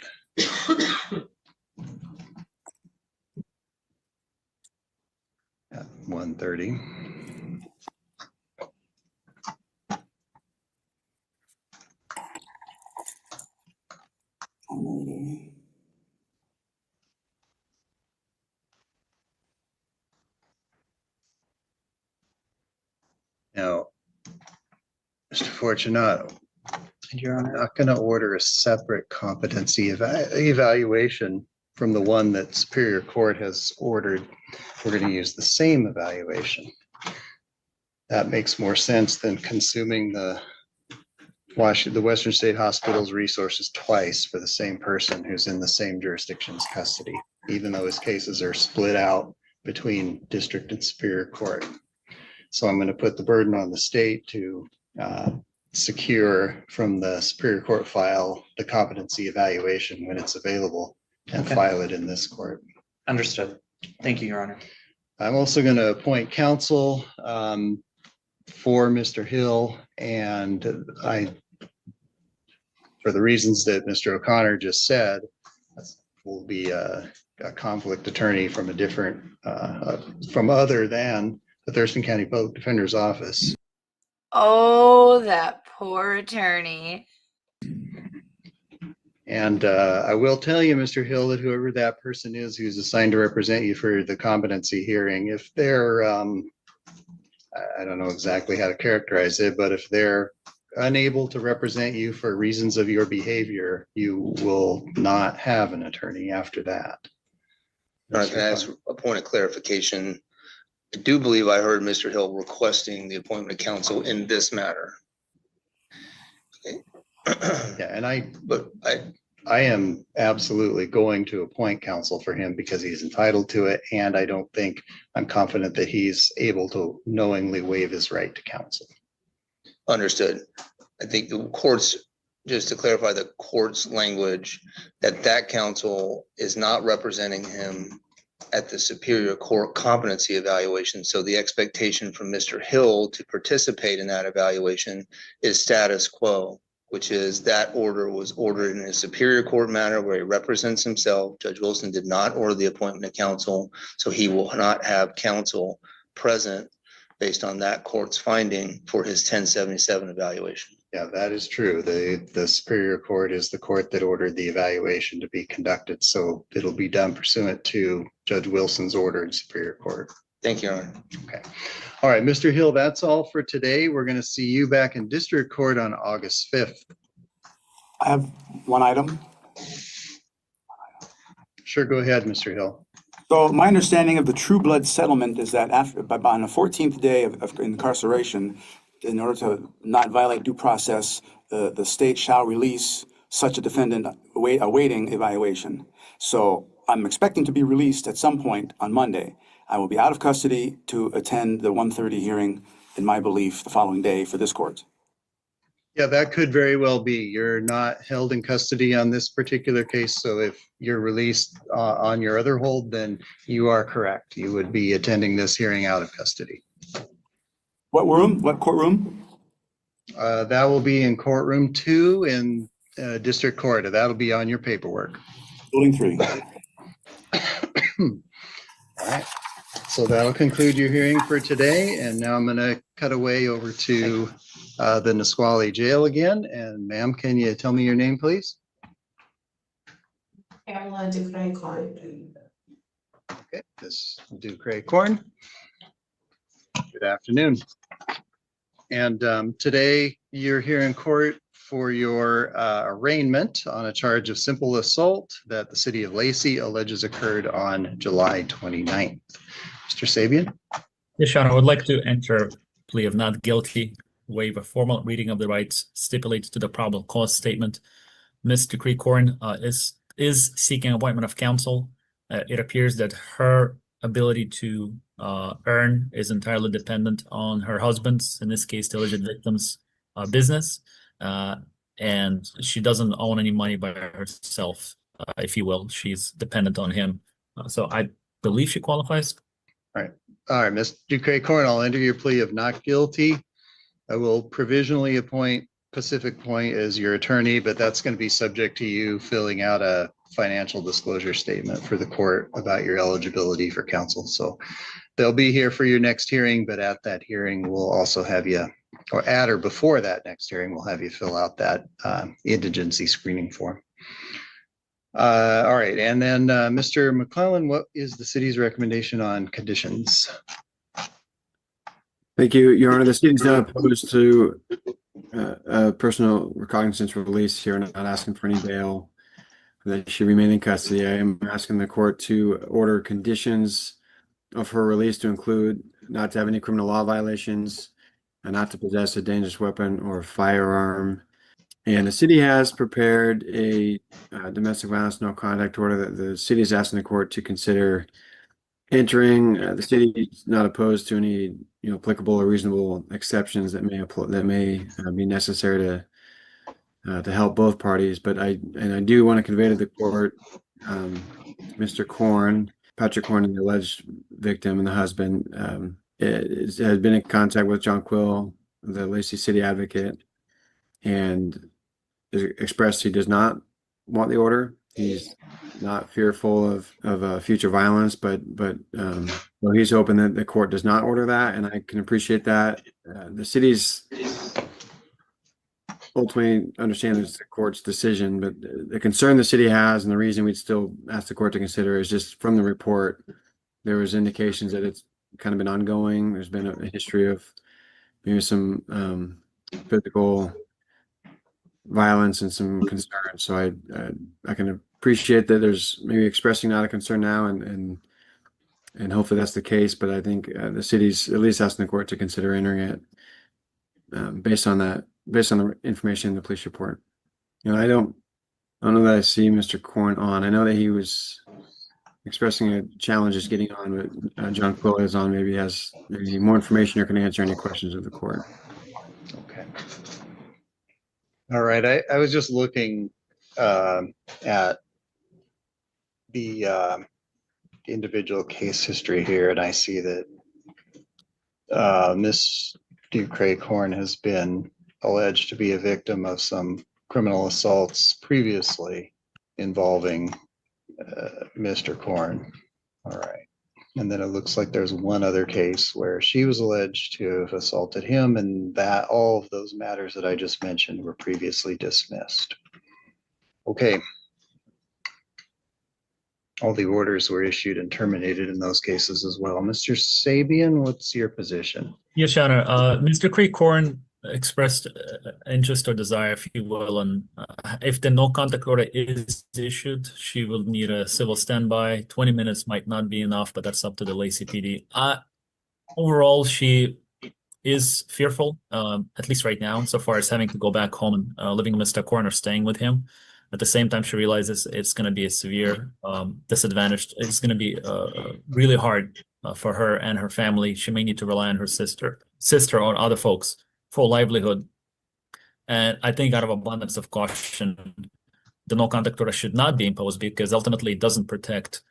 S9: At 1:30. Now, Mr. Fortunato, I'm not going to order a separate competency evaluation from the one that Superior Court has ordered. We're going to use the same evaluation. That makes more sense than consuming the Western State Hospital's resources twice for the same person who's in the same jurisdiction's custody, even though his cases are split out between district and Superior Court. So I'm going to put the burden on the state to secure from the Superior Court file the competency evaluation when it's available and file it in this court.
S11: Understood. Thank you, Your Honor.
S9: I'm also going to appoint counsel for Mr. Hill, and for the reasons that Mr. O'Connor just said, will be a conflict attorney from a different, from other than the Thurston County Public Defender's Office.
S1: Oh, that poor attorney.
S9: And I will tell you, Mr. Hill, that whoever that person is who's assigned to represent you for the competency hearing, if they're I don't know exactly how to characterize it, but if they're unable to represent you for reasons of your behavior, you will not have an attorney after that.
S15: I can ask a point of clarification. I do believe I heard Mr. Hill requesting the appointment of counsel in this matter. Okay.
S9: Yeah, and
S15: But
S9: I am absolutely going to appoint counsel for him because he's entitled to it, and I'm confident that he's able to knowingly waive his right to counsel.
S15: Understood. I think the courts, just to clarify the court's language, that counsel is not representing him at the Superior Court competency evaluation. So the expectation from Mr. Hill to participate in that evaluation is status quo, which is that order was ordered in a Superior Court manner where he represents himself. Judge Wilson did not order the appointment of counsel, so he will not have counsel present based on that court's finding for his 1077 evaluation.
S9: Yeah, that is true. The Superior Court is the court that ordered the evaluation to be conducted, so it'll be done pursuant to Judge Wilson's order in Superior Court.
S15: Thank you, Your Honor.
S9: Okay. All right, Mr. Hill, that's all for today. We're going to see you back in District Court on August 5th.
S14: I have one item.
S9: Sure, go ahead, Mr. Hill.
S14: So my understanding of the True Blood settlement is that on the 14th day of incarceration, in order to not violate due process, the state shall release such a defendant awaiting evaluation. So I'm expecting to be released at some point on Monday. I will be out of custody to attend the 1:30 hearing, in my belief, the following day for this court.
S9: Yeah, that could very well be. You're not held in custody on this particular case, so if you're released on your other hold, then you are correct. You would be attending this hearing out of custody.
S14: What room? What courtroom?
S9: That will be in courtroom 2 in District Court. That'll be on your paperwork.
S14: Building 3.
S9: All right. So that'll conclude your hearing for today. And now I'm going to cut away over to the Nisqually Jail again. And ma'am, can you tell me your name, please?
S16: Pamela Ducray Corn.
S9: Okay, Ms. Ducray Corn. Good afternoon. And today you're here in court for your arraignment on a charge of simple assault that the city of Lacey alleges occurred on July 29th. Mr. Sabian?
S17: Yes, Your Honor, I would like to enter a plea of not guilty, waive a formal reading of the rights, stipulate to the probable cause statement. Ms. Ducray Corn is seeking appointment of counsel. It appears that her ability to earn is entirely dependent on her husband's, in this case, the alleged victim's business. And she doesn't own any money by herself, if you will. She's dependent on him. So I believe she qualifies.
S9: All right, Ms. Ducray Corn, I'll enter your plea of not guilty. I will provisionally appoint Pacific Point as your attorney, but that's going to be subject to you filling out a financial disclosure statement for the court about your eligibility for counsel. So they'll be here for your next hearing, but at that hearing, we'll also have you, or at or before that next hearing, we'll have you fill out that indigency screening form. All right, and then Mr. McClellan, what is the city's recommendation on conditions?
S18: Thank you, Your Honor. The city is not opposed to personal recognizance release here, not asking for any bail. That she remain in custody. I am asking the court to order conditions of her release to include not to have any criminal law violations and not to possess a dangerous weapon or firearm. And the city has prepared a domestic violence no contact order that the city is asking the court to consider entering. The city is not opposed to any applicable or reasonable exceptions that may be necessary to help both parties. But I do want to convey to the court, Mr. Corn, Patrick Corn, the alleged victim and the husband, has been in contact with John Quill, the Lacey City advocate, and expressed he does not want the order. He's not fearful of future violence, but well, he's hoping that the court does not order that, and I can appreciate that. The city's ultimately understands the court's decision, but the concern the city has, and the reason we'd still ask the court to consider, is just from the report, there was indications that it's kind of been ongoing. There's been a history of maybe some physical violence and some concerns. So I can appreciate that there's maybe expressing not a concern now, and hopefully that's the case. But I think the city's at least asking the court to consider entering it based on the information in the police report. I don't know that I see Mr. Korn on. I know that he was expressing a challenge just getting on, but John Quill is on. Maybe he has maybe more information or can answer any questions of the court.
S9: Okay. All right. I was just looking at the individual case history here, and I see that Miss Ducray-Corn has been alleged to be a victim of some criminal assaults previously involving Mr. Korn. All right. And then it looks like there's one other case where she was alleged to have assaulted him, and that all of those matters that I just mentioned were previously dismissed. Okay. All the orders were issued and terminated in those cases as well. Mr. Sabian, what's your position?
S17: Yes, Your Honor. Mr. Creekhorn expressed interest or desire, if you will, and if the no contact order is issued, she will need a civil standby. 20 minutes might not be enough, but that's up to the Lacey PD. Overall, she is fearful, at least right now, so far as having to go back home and living with Mr. Korn or staying with him. At the same time, she realizes it's going to be a severe disadvantage. It's going to be really hard for her and her family. She may need to rely on her sister or other folks for livelihood. And I think out of abundance of caution, the no contact order should not be imposed because ultimately it doesn't protect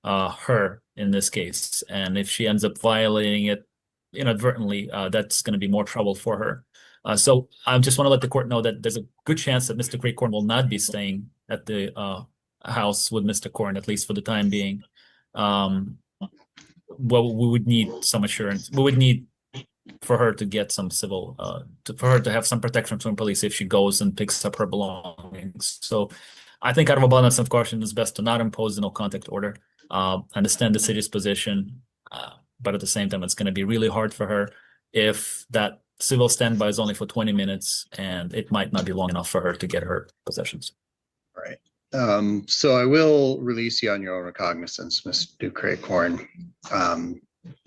S17: her in this case. And if she ends up violating it inadvertently, that's going to be more trouble for her. So I just want to let the court know that there's a good chance that Mr. Creekhorn will not be staying at the house with Mr. Korn, at least for the time being. Well, we would need some assurance. We would need for her to get some civil, for her to have some protection from police if she goes and picks up her belongings. So I think out of abundance of caution, it's best to not impose the no contact order. Understand the city's position, but at the same time, it's going to be really hard for her if that civil standby is only for 20 minutes and it might not be long enough for her to get her possessions.
S9: Right. So I will release you on your own recognizance, Ms. Ducray-Corn.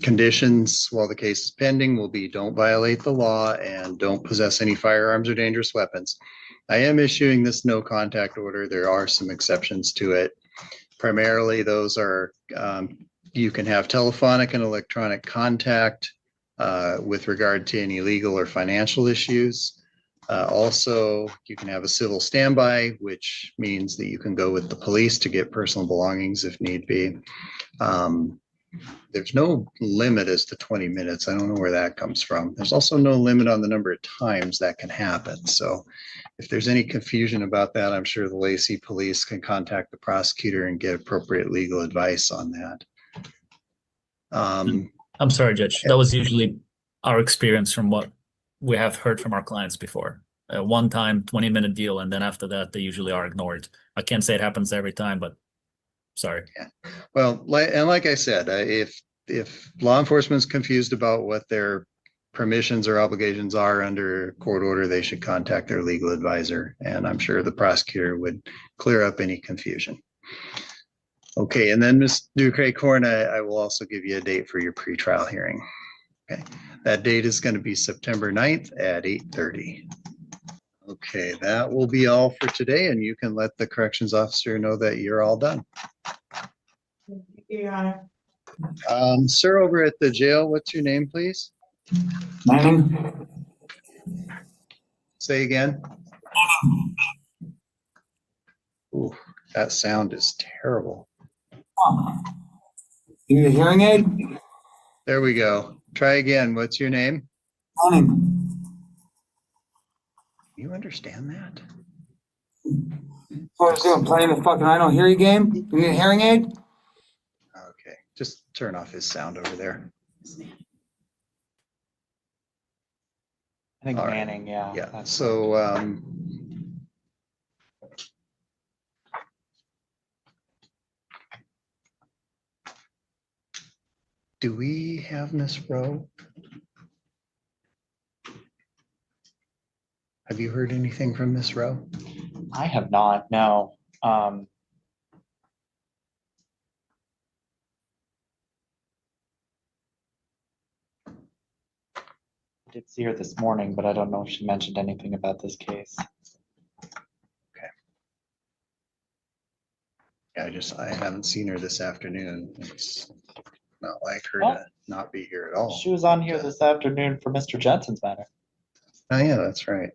S9: Conditions while the case is pending will be don't violate the law and don't possess any firearms or dangerous weapons. I am issuing this no contact order. There are some exceptions to it. Primarily, those are you can have telephonic and electronic contact with regard to any legal or financial issues. Also, you can have a civil standby, which means that you can go with the police to get personal belongings if need be. There's no limit as to 20 minutes. I don't know where that comes from. There's also no limit on the number of times that can happen. So if there's any confusion about that, I'm sure the Lacey police can contact the prosecutor and get appropriate legal advice on that.
S17: I'm sorry, Judge. That was usually our experience from what we have heard from our clients before. One time, 20-minute deal, and then after that, they usually are ignored. I can't say it happens every time, but sorry.
S9: Yeah. Well, like I said, if law enforcement's confused about what their permissions or obligations are under court order, they should contact their legal advisor, and I'm sure the prosecutor would clear up any confusion. Okay, and then Ms. Ducray-Corn, I will also give you a date for your pretrial hearing. Okay, that date is going to be September 9th at 8:30. Okay, that will be all for today, and you can let the corrections officer know that you're all done.
S16: Thank you, Your Honor.
S9: Sir, over at the jail, what's your name, please?
S8: Manning?
S9: Say again. Ooh, that sound is terrible.
S8: You need a hearing aid?
S9: There we go. Try again. What's your name?
S8: Manning.
S9: You understand that?
S8: What is doing? Playing the fucking I don't hear you game? You need a hearing aid?
S9: Okay, just turn off his sound over there.
S11: I think
S9: All right.
S11: Manning, yeah.
S9: Yeah, so do we have Miss Rowe? Have you heard anything from Miss Rowe?
S11: I have not, no. I did see her this morning, but I don't know if she mentioned anything about this case.
S9: Yeah, I haven't seen her this afternoon. It's not like her
S11: Oh.
S9: to not be here at all.
S11: She was on here this afternoon for Mr. Jensen's matter.
S9: Oh, yeah, that's right.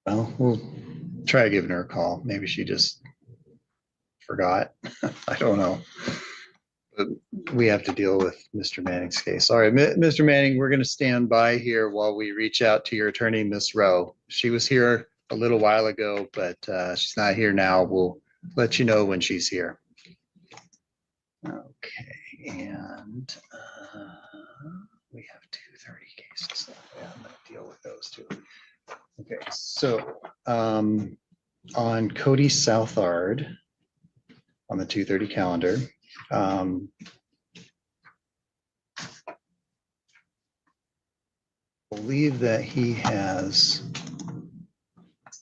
S9: Well, we'll try giving her a call. Maybe she just forgot. I don't know. But we have to deal with Mr. Manning's case. All right, Mr. Manning, we're going to stand by here while we reach out to your attorney, Miss Rowe. She was here a little while ago, but she's not here now. We'll let you know when she's here. Okay, and we have 230 cases. So yeah, I'm going to deal with those two. Okay, so on Cody Southard on the 230 calendar, believe that he has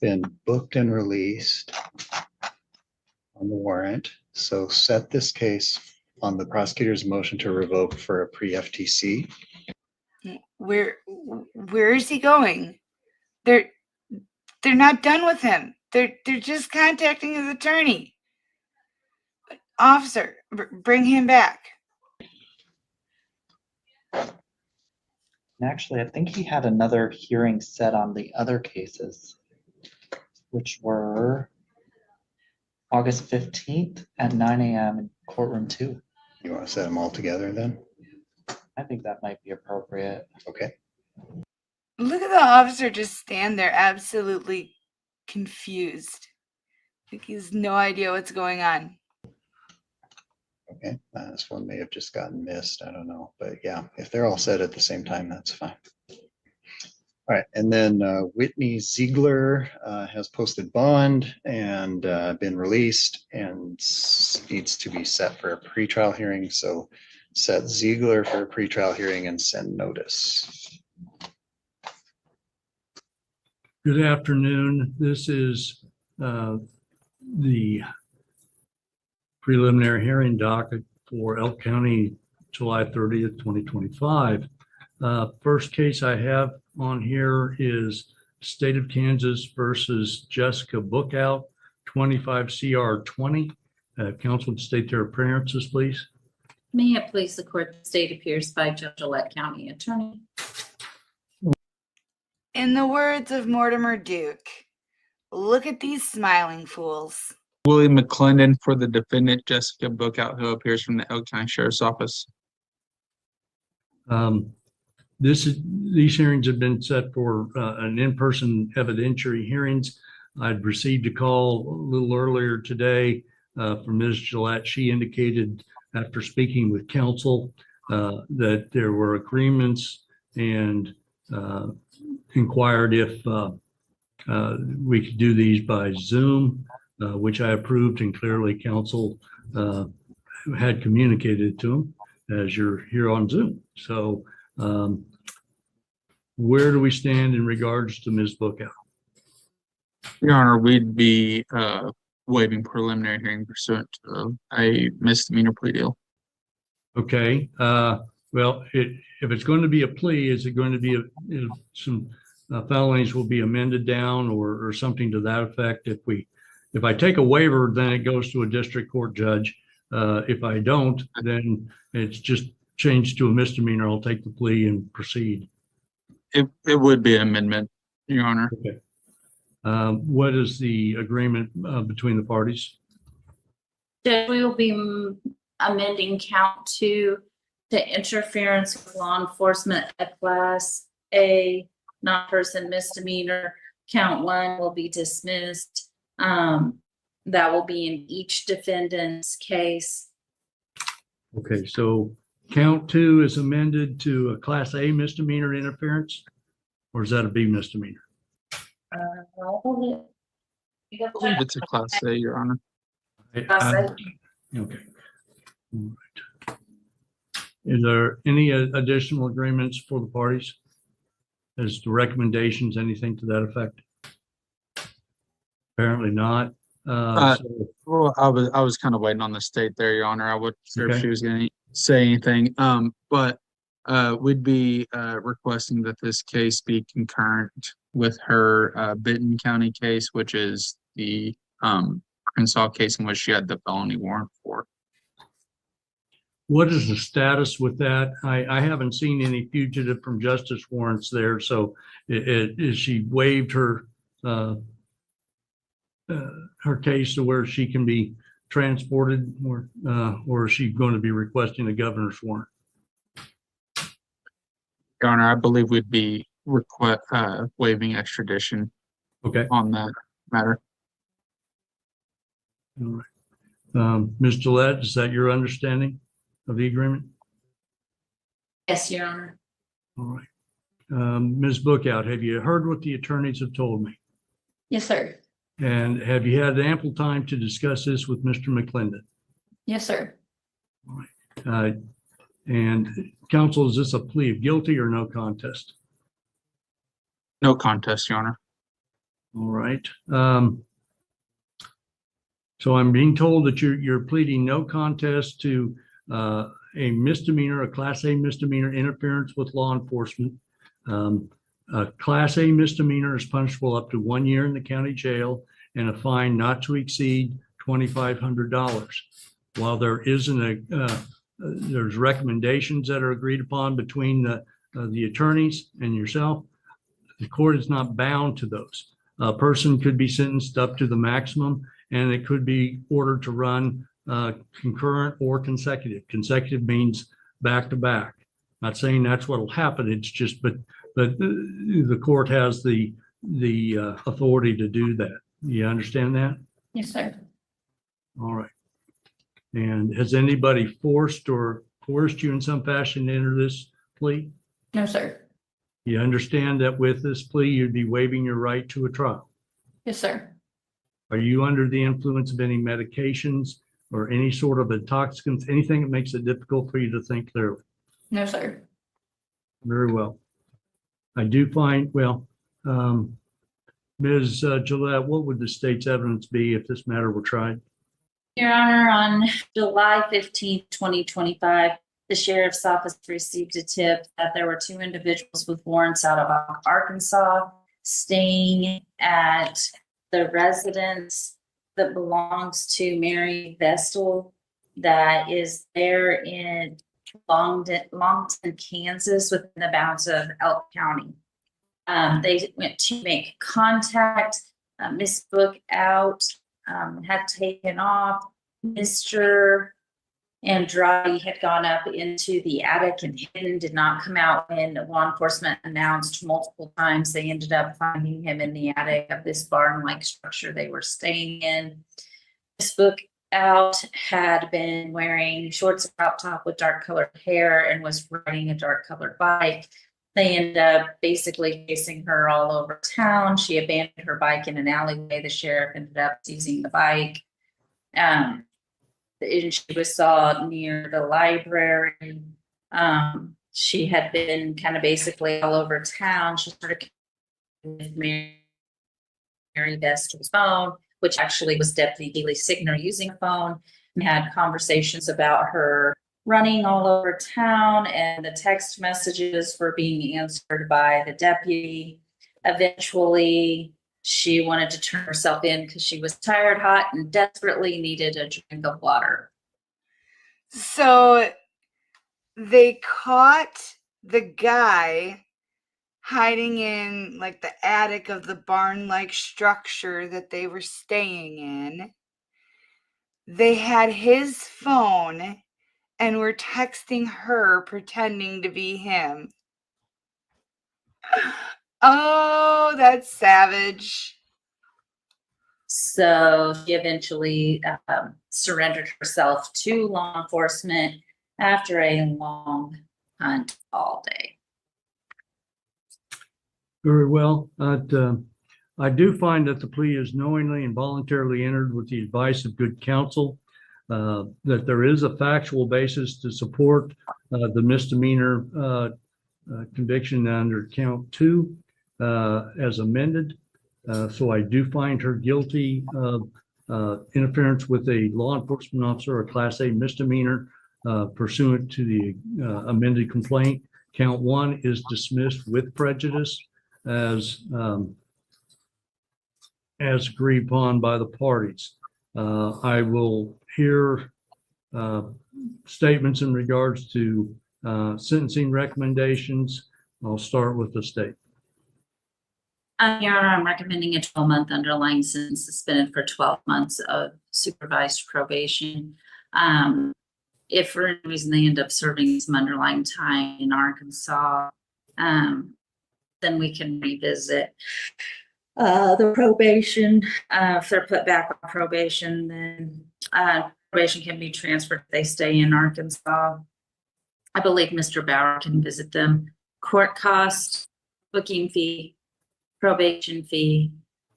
S9: been booked and released on the warrant. So set this case on the prosecutor's motion to revoke for a pre-FTC.
S1: Where is he going? They're not done with him. They're just contacting his attorney. Officer, bring him back.
S11: And actually, I think he had another hearing set on the other cases, which were August 15th at 9 a.m. in courtroom 2.
S9: You want to set them all together then?
S11: I think that might be appropriate.
S9: Okay.
S1: Look at the officer just stand there absolutely confused. Like he has no idea what's going on.
S9: Okay, this one may have just gotten missed. I don't know, but yeah, if they're all set at the same time, that's fine. All right, and then Whitney Ziegler has posted bond and been released and needs to be set for a pretrial hearing. So set Ziegler for a pretrial hearing and send notice.
S19: Good afternoon. This is the preliminary hearing docket for Elk County, July 30th, 2025. First case I have on here is State of Kansas versus Jessica Bookout, 25 CR 20. Counsel would state their appearances, please.
S20: May it please the court, the state appears by Judge Gillette County Attorney.
S1: In the words of Mortimer Duke, look at these smiling fools.
S21: William McClendon for the defendant, Jessica Bookout, who appears from the Elk County Sheriff's Office.
S19: These hearings have been set for an in-person evidentiary hearings. I'd received a call a little earlier today from Ms. Gillette. She indicated after speaking with counsel that there were agreements and inquired if we could do these by Zoom, which I approved, and clearly counsel had communicated to them as you're here on Zoom. So where do we stand in regards to Ms. Bookout?
S21: Your Honor, we'd be waiving preliminary hearing pursuant to a misdemeanor plea deal.
S19: Okay. Well, if it's going to be a plea, is it going to be some felonies will be amended down or something to that effect? If I take a waiver, then it goes to a district court judge. If I don't, then it's just changed to a misdemeanor. I'll take the plea and proceed.
S21: It would be an amendment, Your Honor.
S19: Okay. What is the agreement between the parties?
S20: Judge, we will be amending count 2 to interference with law enforcement at class A, non-person misdemeanor. Count 1 will be dismissed. That will be in each defendant's case.
S19: Okay, so count 2 is amended to a class A misdemeanor interference, or is that a B misdemeanor?
S21: It's a class A, Your Honor.
S19: Okay. All right. Is there any additional agreements for the parties? As to recommendations, anything to that effect? Apparently not. So-
S21: Well, I was kind of waiting on the state there, Your Honor. I wasn't sure if
S19: Okay.
S21: she was going to say anything. But we'd be requesting that this case be concurrent with her Benton County case, which is the Arkansas case in which she had the felony warrant for.
S19: What is the status with that? I haven't seen any fugitive from justice warrants there, so is she waived her case to where she can be transported, or is she going to be requesting a governor's warrant?
S21: Your Honor, I believe we'd be waiving extradition.
S19: Okay.
S21: On that matter.
S19: All right. Ms. Gillette, is that your understanding of the agreement?
S20: Yes, Your Honor.
S19: All right. Ms. Bookout, have you heard what the attorneys have told me?
S20: Yes, sir.
S19: And have you had ample time to discuss this with Mr. McClendon?
S20: Yes, sir.
S19: And counsel, is this a plea of guilty or no contest?
S21: No contest, Your Honor.
S19: All right. So I'm being told that you're pleading no contest to a misdemeanor, a Class A misdemeanor interference with law enforcement. A Class A misdemeanor is punishable up to 1 year in the county jail and a fine not to exceed $2,500. While there isn't there's recommendations that are agreed upon between the attorneys and yourself, the court is not bound to those. A person could be sentenced up to the maximum, and it could be ordered to run concurrent or consecutive. Consecutive means back to back. Not saying that's what will happen. It's just, but the court has the authority to do that. You understand that?
S20: Yes, sir.
S19: All right. And has anybody forced or coerced you in some fashion to enter this plea?
S20: No, sir.
S19: You understand that with this plea, you'd be waiving your right to a trial?
S20: Yes, sir.
S19: Are you under the influence of any medications or any sort of intoxicants, anything that makes it difficult for you to think clearly?
S20: No, sir.
S19: Very well. I do find, well, Ms. Gillette, what would the state's evidence be if this matter were tried?
S20: Your Honor, on July 15th, 2025, the sheriff's office received a tip that there were 2 individuals with warrants out of Arkansas staying at the residence that belongs to Mary Vestal that is there in Longton, Kansas, within the bounds of Elk County. They went to make contact. Miss Bookout had taken off. Mr. Andrade had gone up into the attic and hidden, did not come out when law enforcement announced multiple times. They ended up finding him in the attic of this barn-like structure they were staying in. Miss Bookout had been wearing shorts and crop top with dark colored hair and was riding a dark colored bike. They ended up basically chasing her all over town. She abandoned her bike in an alleyway. The sheriff ended up seizing the bike. And she was saw near the library. She had been kind of basically all over town. She started with Mary Vestal's phone, which actually was Deputy Healy Signer using a phone, and had conversations about her running all over town, and the text messages were being answered by the deputy. Eventually, she wanted to turn herself in because she was tired, hot, and desperately needed a drink of water.
S1: So they caught the guy hiding in like the attic of the barn-like structure that they were staying in. They had his phone and were texting her pretending to be him. Oh, that's savage.
S20: So she eventually surrendered herself to law enforcement after a long hunt all day.
S19: Very well. I do find that the plea is knowingly and voluntarily entered with the advice of good counsel. that there is a factual basis to support the misdemeanor conviction under count 2 as amended. So I do find her guilty of interference with a law enforcement officer, a Class A misdemeanor pursuant to the amended complaint. Count 1 is dismissed with prejudice as agreed upon by the parties. I will hear statements in regards to sentencing recommendations. I'll start with the state.
S20: Your Honor, I'm recommending a 12-month underlying sentence suspended for 12 months of supervised probation. If for any reason they end up serving some underlying time in Arkansas, then we can revisit the probation. If they're put back on probation, then probation can be transferred if they stay in Arkansas. I believe Mr. Bauer can visit them. Court cost, booking fee, probation fee,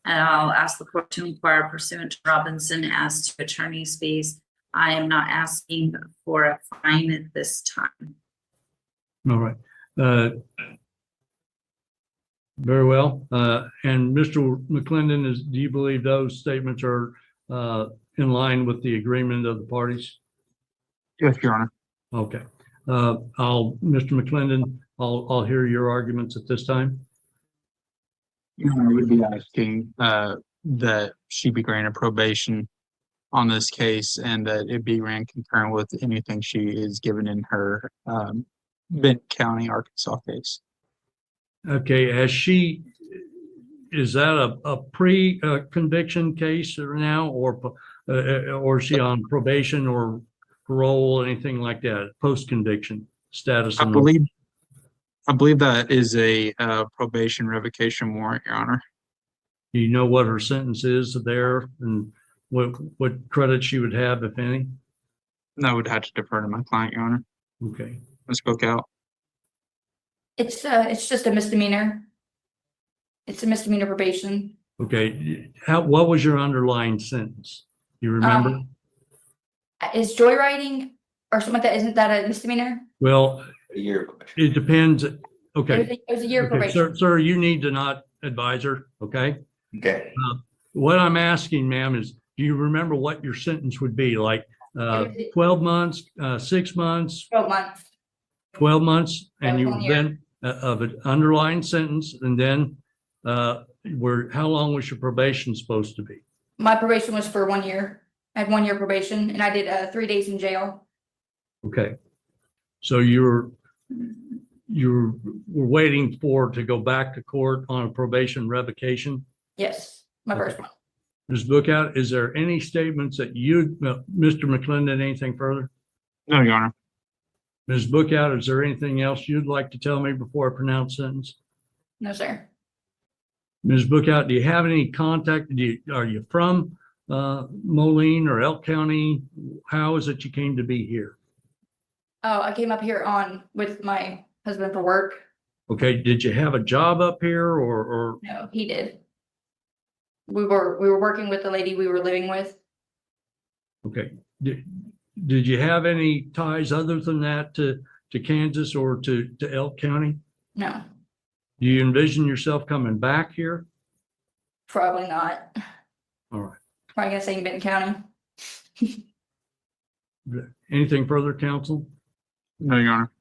S20: and I'll ask the court to inquire pursuant to Robinson as to attorney's fees. I am not asking for a fine at this time.
S19: All right. Very well. And Mr. McClendon, do you believe those statements are in line with the agreement of the parties?
S21: Yes, Your Honor.
S19: Okay. Mr. McClendon, I'll hear your arguments at this time.
S21: Your Honor, would be asking that she be granted probation on this case and that it be ran concurrent with anything she is given in her Benton County, Arkansas case.
S19: Okay, is that a pre-conviction case now, or is she on probation or parole, anything like that, post-conviction status?
S21: I believe that is a probation revocation warrant, Your Honor.
S19: Do you know what her sentence is there and what credit she would have, if any?
S21: I would have to defer to my client, Your Honor.
S19: Okay.
S21: Let's book out.
S5: It's just a misdemeanor. It's a misdemeanor probation.
S19: Okay. What was your underlying sentence? You remember?
S5: Is joyriding or something like that, isn't that a misdemeanor?
S19: Well, it depends. Okay.
S5: It was a year
S19: Okay,
S5: probation.
S19: sir, you need to not advise her, okay?
S7: Okay.
S19: What I'm asking, ma'am, is do you remember what your sentence would be? Like 12 months, 6 months?
S5: 12 months.
S19: 12 months,
S5: That
S19: and
S5: was
S19: you
S5: 1 year.
S19: then of an underlying sentence, and then how long was your probation supposed to be?
S5: My probation was for 1 year. I had 1 year probation and I did 3 days in jail.
S19: Okay. So you were waiting to go back to court on a probation revocation?
S5: Yes, my first one.
S19: Ms. Bookout, is there any statements that Mr. McClendon, anything further?
S21: No, Your Honor.
S19: Ms. Bookout, is there anything else you'd like to tell me before I pronounce sentence?
S5: No, sir.
S19: Ms. Bookout, do you have any contact? Are you from Moline or Elk County? How is it you came to be here?
S5: Oh, I came up here with my husband for work.
S19: Okay, did you have a job up here or?
S5: No, he did. We were working with the lady we were living with.
S19: Okay. Did you have any ties other than that to Kansas or to Elk County?
S5: No,
S19: Do you envision yourself coming back here?
S5: probably not.
S19: All right.
S5: Probably gonna say in Benton County.
S19: Anything further, counsel?
S21: No, Your Honor.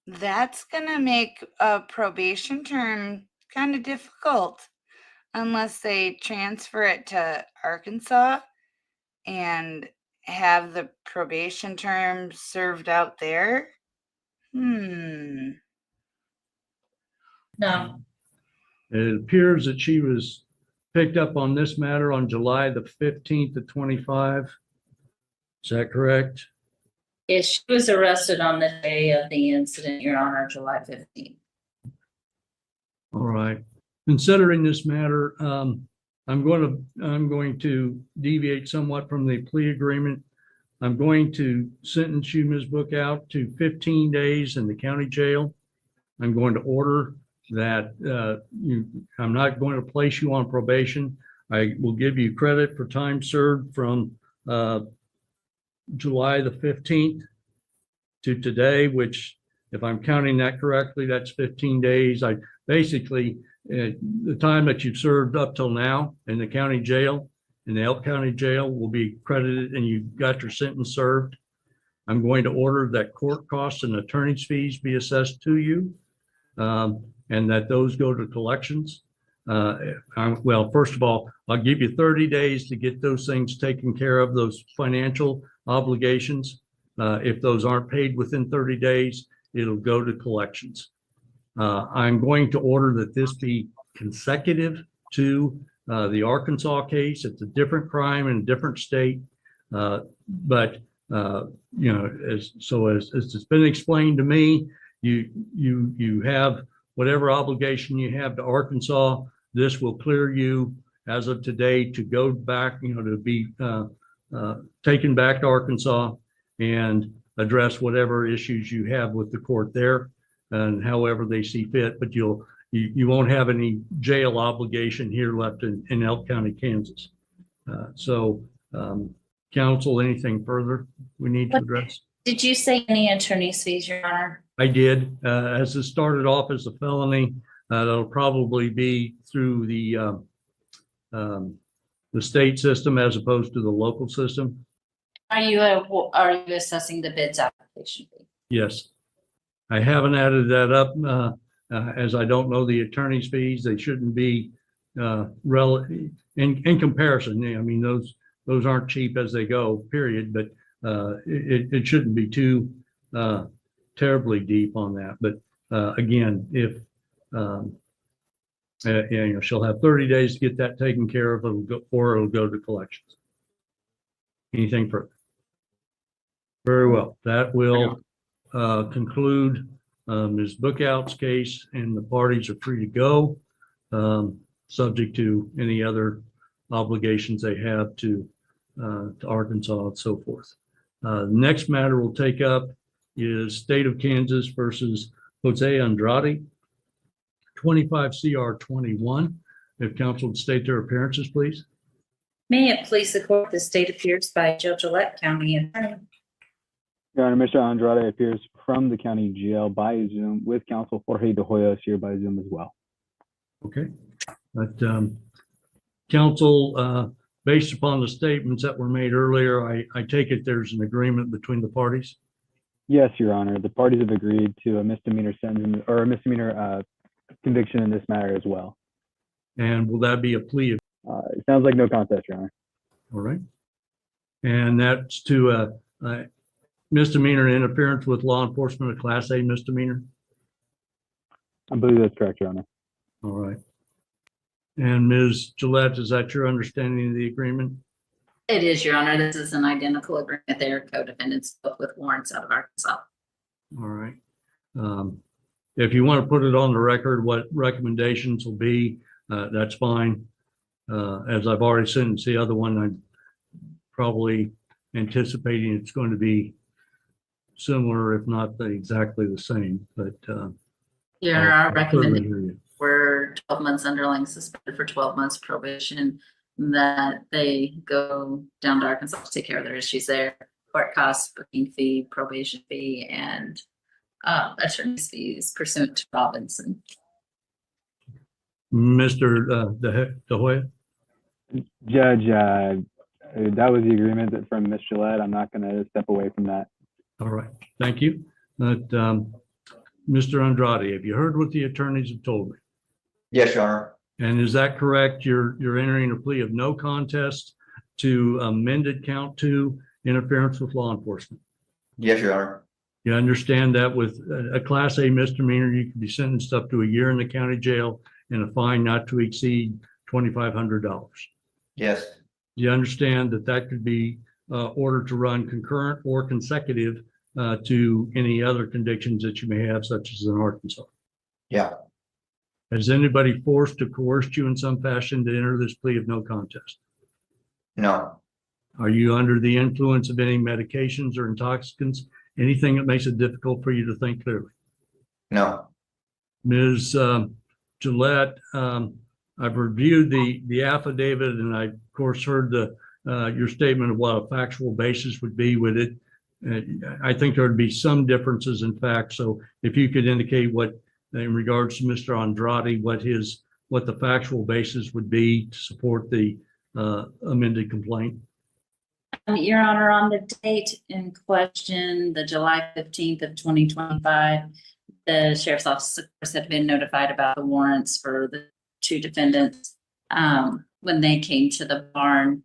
S1: That's gonna make a probation term kind of difficult unless they transfer it to Arkansas and have the probation term served out there.
S20: No.
S19: It appears that she was picked up on this matter on July the 15th of 25. Is that correct?
S20: Yes, she was arrested on the day of the incident, Your Honor, July 15th.
S19: All right. Considering this matter, I'm going to deviate somewhat from the plea agreement. I'm going to sentence you, Ms. Bookout, to 15 days in the county jail. I'm going to order that I'm not going to place you on probation. I will give you credit for time served from July the 15th to today, which if I'm counting that correctly, that's 15 days. I basically, the time that you've served up till now in the county jail, in the Elk County Jail will be credited and you got your sentence served. I'm going to order that court costs and attorney's fees be assessed to you, and that those go to collections. Well, first of all, I'll give you 30 days to get those things taken care of, those financial obligations. If those aren't paid within 30 days, it'll go to collections. I'm going to order that this be consecutive to the Arkansas case. It's a different crime in a different state, but you know, as it's been explained to me, you have whatever obligation you have to Arkansas. This will clear you as of today to go back, you know, to be taken back to Arkansas and address whatever issues you have with the court there, and however they see fit. But you won't have any jail obligation here left in Elk County, Kansas. Counsel, anything further we need to address?
S20: Did you say any attorney's fees, Your Honor?
S19: I did. As it started off as a felony, that'll probably be through the state system as opposed to the local system.
S20: Are you assessing the bids application fee?
S19: Yes. I haven't added that up as I don't know the attorney's fees. They shouldn't be relative in comparison. I mean, those aren't cheap as they go, period, but it shouldn't be too terribly deep on that. But again, if you know, she'll have 30 days to get that taken care of, or it'll go to collections. Anything further? Very well. That will conclude Ms. Bookout's case, and the parties are free to go, subject to any other obligations they have to Arkansas and so forth. The next matter we'll take up is State of Kansas versus Jose Andrade, 25 CR 21. If counsel would state their appearances, please.
S20: May it please the court, the state appears by Judge Gillette, County Attorney.
S4: Your Honor, Mr. Andrade appears from the county jail by Zoom with counsel Jorge De Hoya is here by Zoom as well.
S19: Okay. But counsel, based upon the statements that were made earlier, I take it there's an agreement between the parties?
S4: Yes, Your Honor. The parties have agreed to a misdemeanor sentence or a misdemeanor conviction in this matter as well.
S19: And will that be a plea?
S4: It sounds like no contest, Your Honor.
S19: All right. And that's to misdemeanor interference with law enforcement, a Class A misdemeanor?
S4: I believe that's correct, Your Honor.
S19: All right. And Ms. Gillette, is that your understanding of the agreement?
S20: It is, Your Honor. This is an identical agreement. They are co-defendants, both with warrants out of Arkansas.
S19: All right. If you want to put it on the record, what recommendations will be, that's fine. As I've already sentenced the other one, I'm probably anticipating it's going to be similar, if not exactly the same, but
S20: Your Honor, our
S19: I'll certainly
S20: recommendation
S19: hear you.
S20: for 12 months underlying suspended for 12 months probation, that they go down to Arkansas to take care of their issues there. Court costs, booking fee, probation fee, and attorney's fees pursuant to Robinson.
S19: Mr. De Hoya?
S4: Judge, that was the agreement that from Ms. Gillette. I'm not going to step away from that.
S19: All right. Thank you. But Mr. Andrade, have you heard what the attorneys have told me?
S22: Yes, Your Honor.
S19: And is that correct? You're entering a plea of no contest to amended count 2 interference with law enforcement?
S22: Yes, Your Honor.
S19: You understand that with a Class A misdemeanor, you can be sentenced up to a year in the county jail and a fine not to exceed $2,500.
S22: Yes.
S19: You understand that that could be ordered to run concurrent or consecutive to any other convictions that you may have, such as in Arkansas?
S22: Yeah.
S19: Has anybody forced or coerced you in some fashion to enter this plea of no contest?
S22: No.
S19: Are you under the influence of any medications or intoxicants? Anything that makes it difficult for you to think clearly?
S22: No.
S19: Ms. Gillette, I've reviewed the affidavit, and I, of course, heard the your statement of what a factual basis would be with it. I think there would be some differences in fact. So if you could indicate what, in regards to Mr. Andrade, what the factual basis would be to support the amended complaint.
S20: Your Honor, on the date in question, the July 15th of 2025, the sheriff's office of course had been notified about the warrants for the two defendants. When they came to the barn,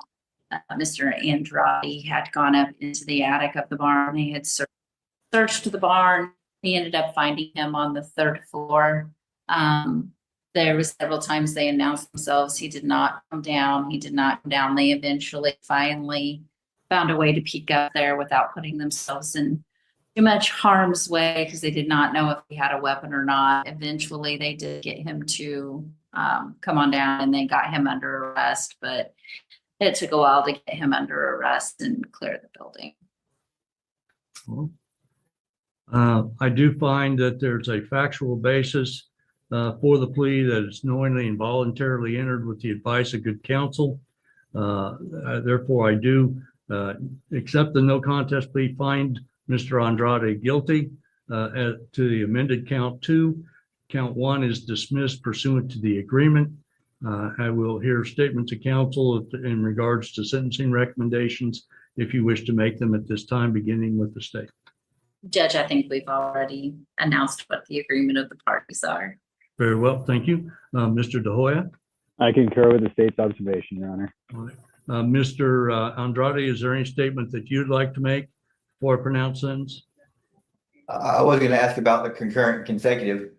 S20: Mr. Andrade had gone up into the attic of the barn. He had searched the barn. He ended up finding him on the third floor. There was several times they announced themselves. He did not come down. He did not come down. They eventually finally found a way to peek up there without putting themselves in too much harm's way because they did not know if he had a weapon or not. Eventually, they did get him to come on down and they got him under arrest, but it took a while to get him under arrest and clear the building.
S19: I do find that there's a factual basis for the plea that it's knowingly and voluntarily entered with the advice of good counsel. Therefore, I do accept the no contest plea, find Mr. Andrade guilty to the amended count 2. Count 1 is dismissed pursuant to the agreement. I will hear statements of counsel in regards to sentencing recommendations if you wish to make them at this time, beginning with the state.
S20: Judge, I think we've already announced what the agreement of the parties are.
S19: Very well, thank you. Mr. De Hoya?
S4: I concur with the state's observation, Your Honor.
S19: All right. Mr. Andrade, is there any statement that you'd like to make before I pronounce sentence?
S22: I was going to ask about the concurrent and consecutive,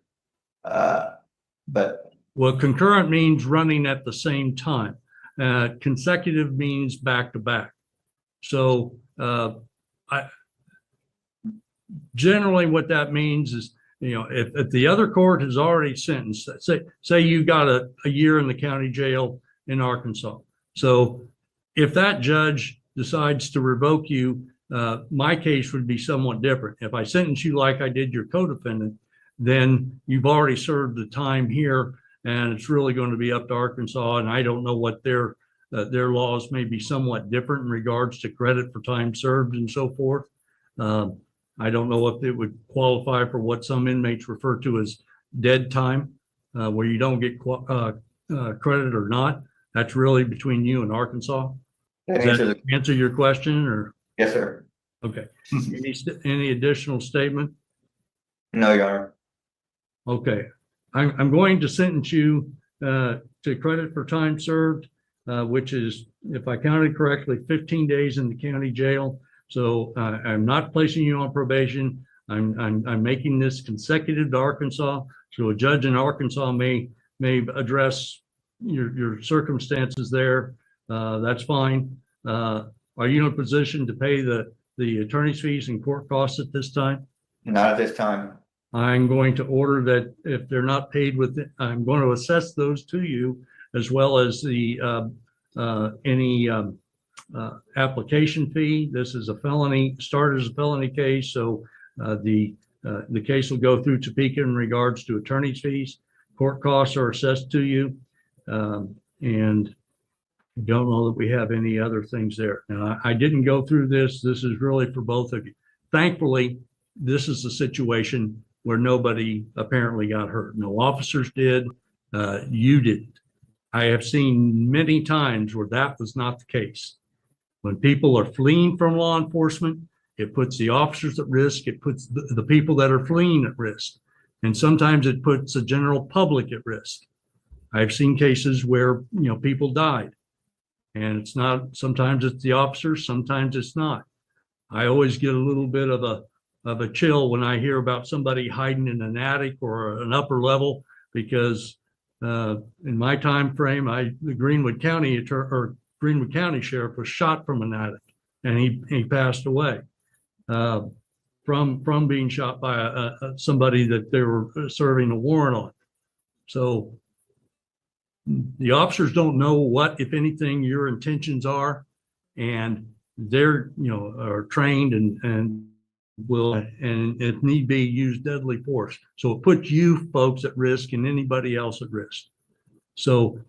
S22: but.
S19: Well, concurrent means running at the same time. Consecutive means back to back. So generally what that means is, you know, if the other court has already sentenced, say you got a year in the county jail in Arkansas. So if that judge decides to revoke you, my case would be somewhat different. If I sentence you like I did your co-defendant, then you've already served the time here and it's really going to be up to Arkansas. And I don't know what their laws may be somewhat different in regards to credit for time served and so forth. I don't know if it would qualify for what some inmates refer to as dead time, where you don't get credit or not. That's really between you and Arkansas. Does that answer your question or?
S22: Yes, sir.
S19: Okay. Any additional statement?
S22: No, Your Honor.
S19: Okay. I'm going to sentence you to credit for time served, which is, if I counted correctly, 15 days in the county jail. So I'm not placing you on probation. I'm making this consecutive to Arkansas. So a judge in Arkansas may address your circumstances there. That's fine. Are you in a position to pay the attorney's fees and court costs at this time?
S22: Not at this time.
S19: I'm going to order that if they're not paid with it, I'm going to assess those to you, as well as the any application fee. This is a felony, started as a felony case, so the case will go through Topeka in regards to attorney's fees. Court costs are assessed to you, and I don't know that we have any other things there. Now, I didn't go through this. This is really for both of you. Thankfully, this is a situation where nobody apparently got hurt. No officers did. You didn't. I have seen many times where that was not the case. When people are fleeing from law enforcement, it puts the officers at risk. It puts the people that are fleeing at risk. And sometimes it puts the general public at risk. I've seen cases where, you know, people died. And it's not, sometimes it's the officers, sometimes it's not. I always get a little bit of a chill when I hear about somebody hiding in an attic or an upper level, because in my time frame, the Greenwood County Sheriff was shot from an attic, and he passed away from being shot by somebody that they were serving a warrant on. So the officers don't know what, if anything, your intentions are, and they're, you know, are trained and will, and if need be, use deadly force. So it puts you folks at risk and anybody else at risk. So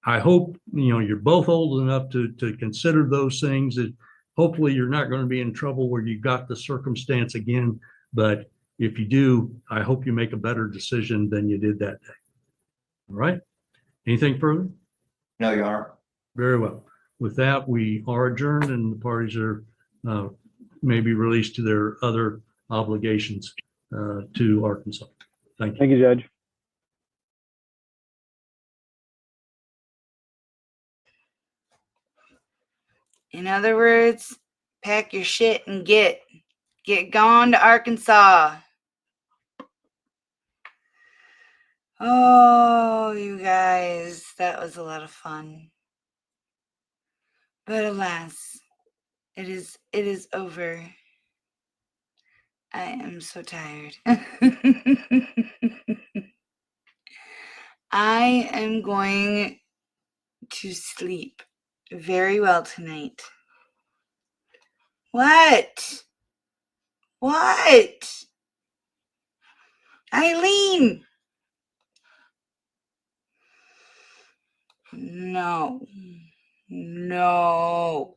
S19: I hope, you're both old enough to consider those things. That hopefully you're not going to be in trouble where you got the circumstance again. But if you do, I hope you make a better decision than you did that day. All right. Anything further?
S22: No, Your Honor.
S19: Very well. With that, we are adjourned and the parties are may be released to their other obligations to Arkansas. Thank you.
S4: Thank you, Judge.
S1: In other words, pack your shit and get gone to Arkansas. Oh, you guys, that was a lot of fun. But alas, it is over. I am so tired. I am going to sleep very well tonight. What? What? Eileen! No. No.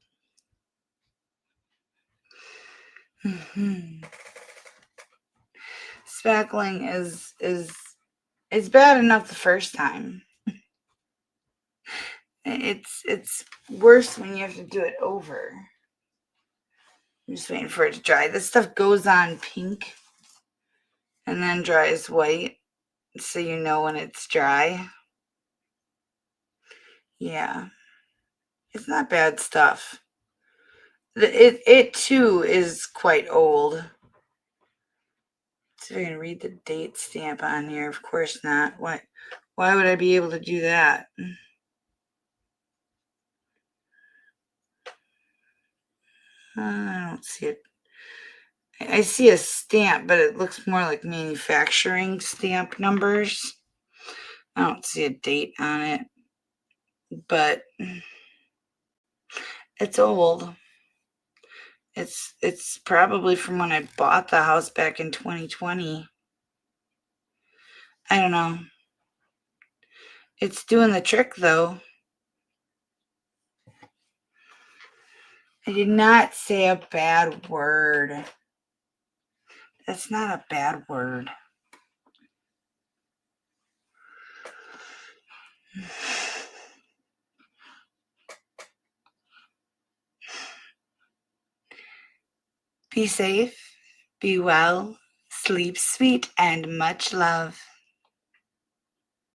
S1: Spackling is it's bad enough the first time. It's worse when you have to do it over. I'm just waiting for it to dry. This stuff goes on pink and then dries white, so you know when it's dry. Yeah. It's not bad stuff. It too is quite old. So I can read the date stamp on here. Of course not. Why would I be able to do that? I don't see it. I see a stamp, but it looks more like manufacturing stamp numbers. I don't see a date on it, but it's old. It's probably from when I bought the house back in 2020. I don't know. It's doing the trick though. I did not say a bad word. That's not a bad word. Be safe, be well, sleep sweet, and much love.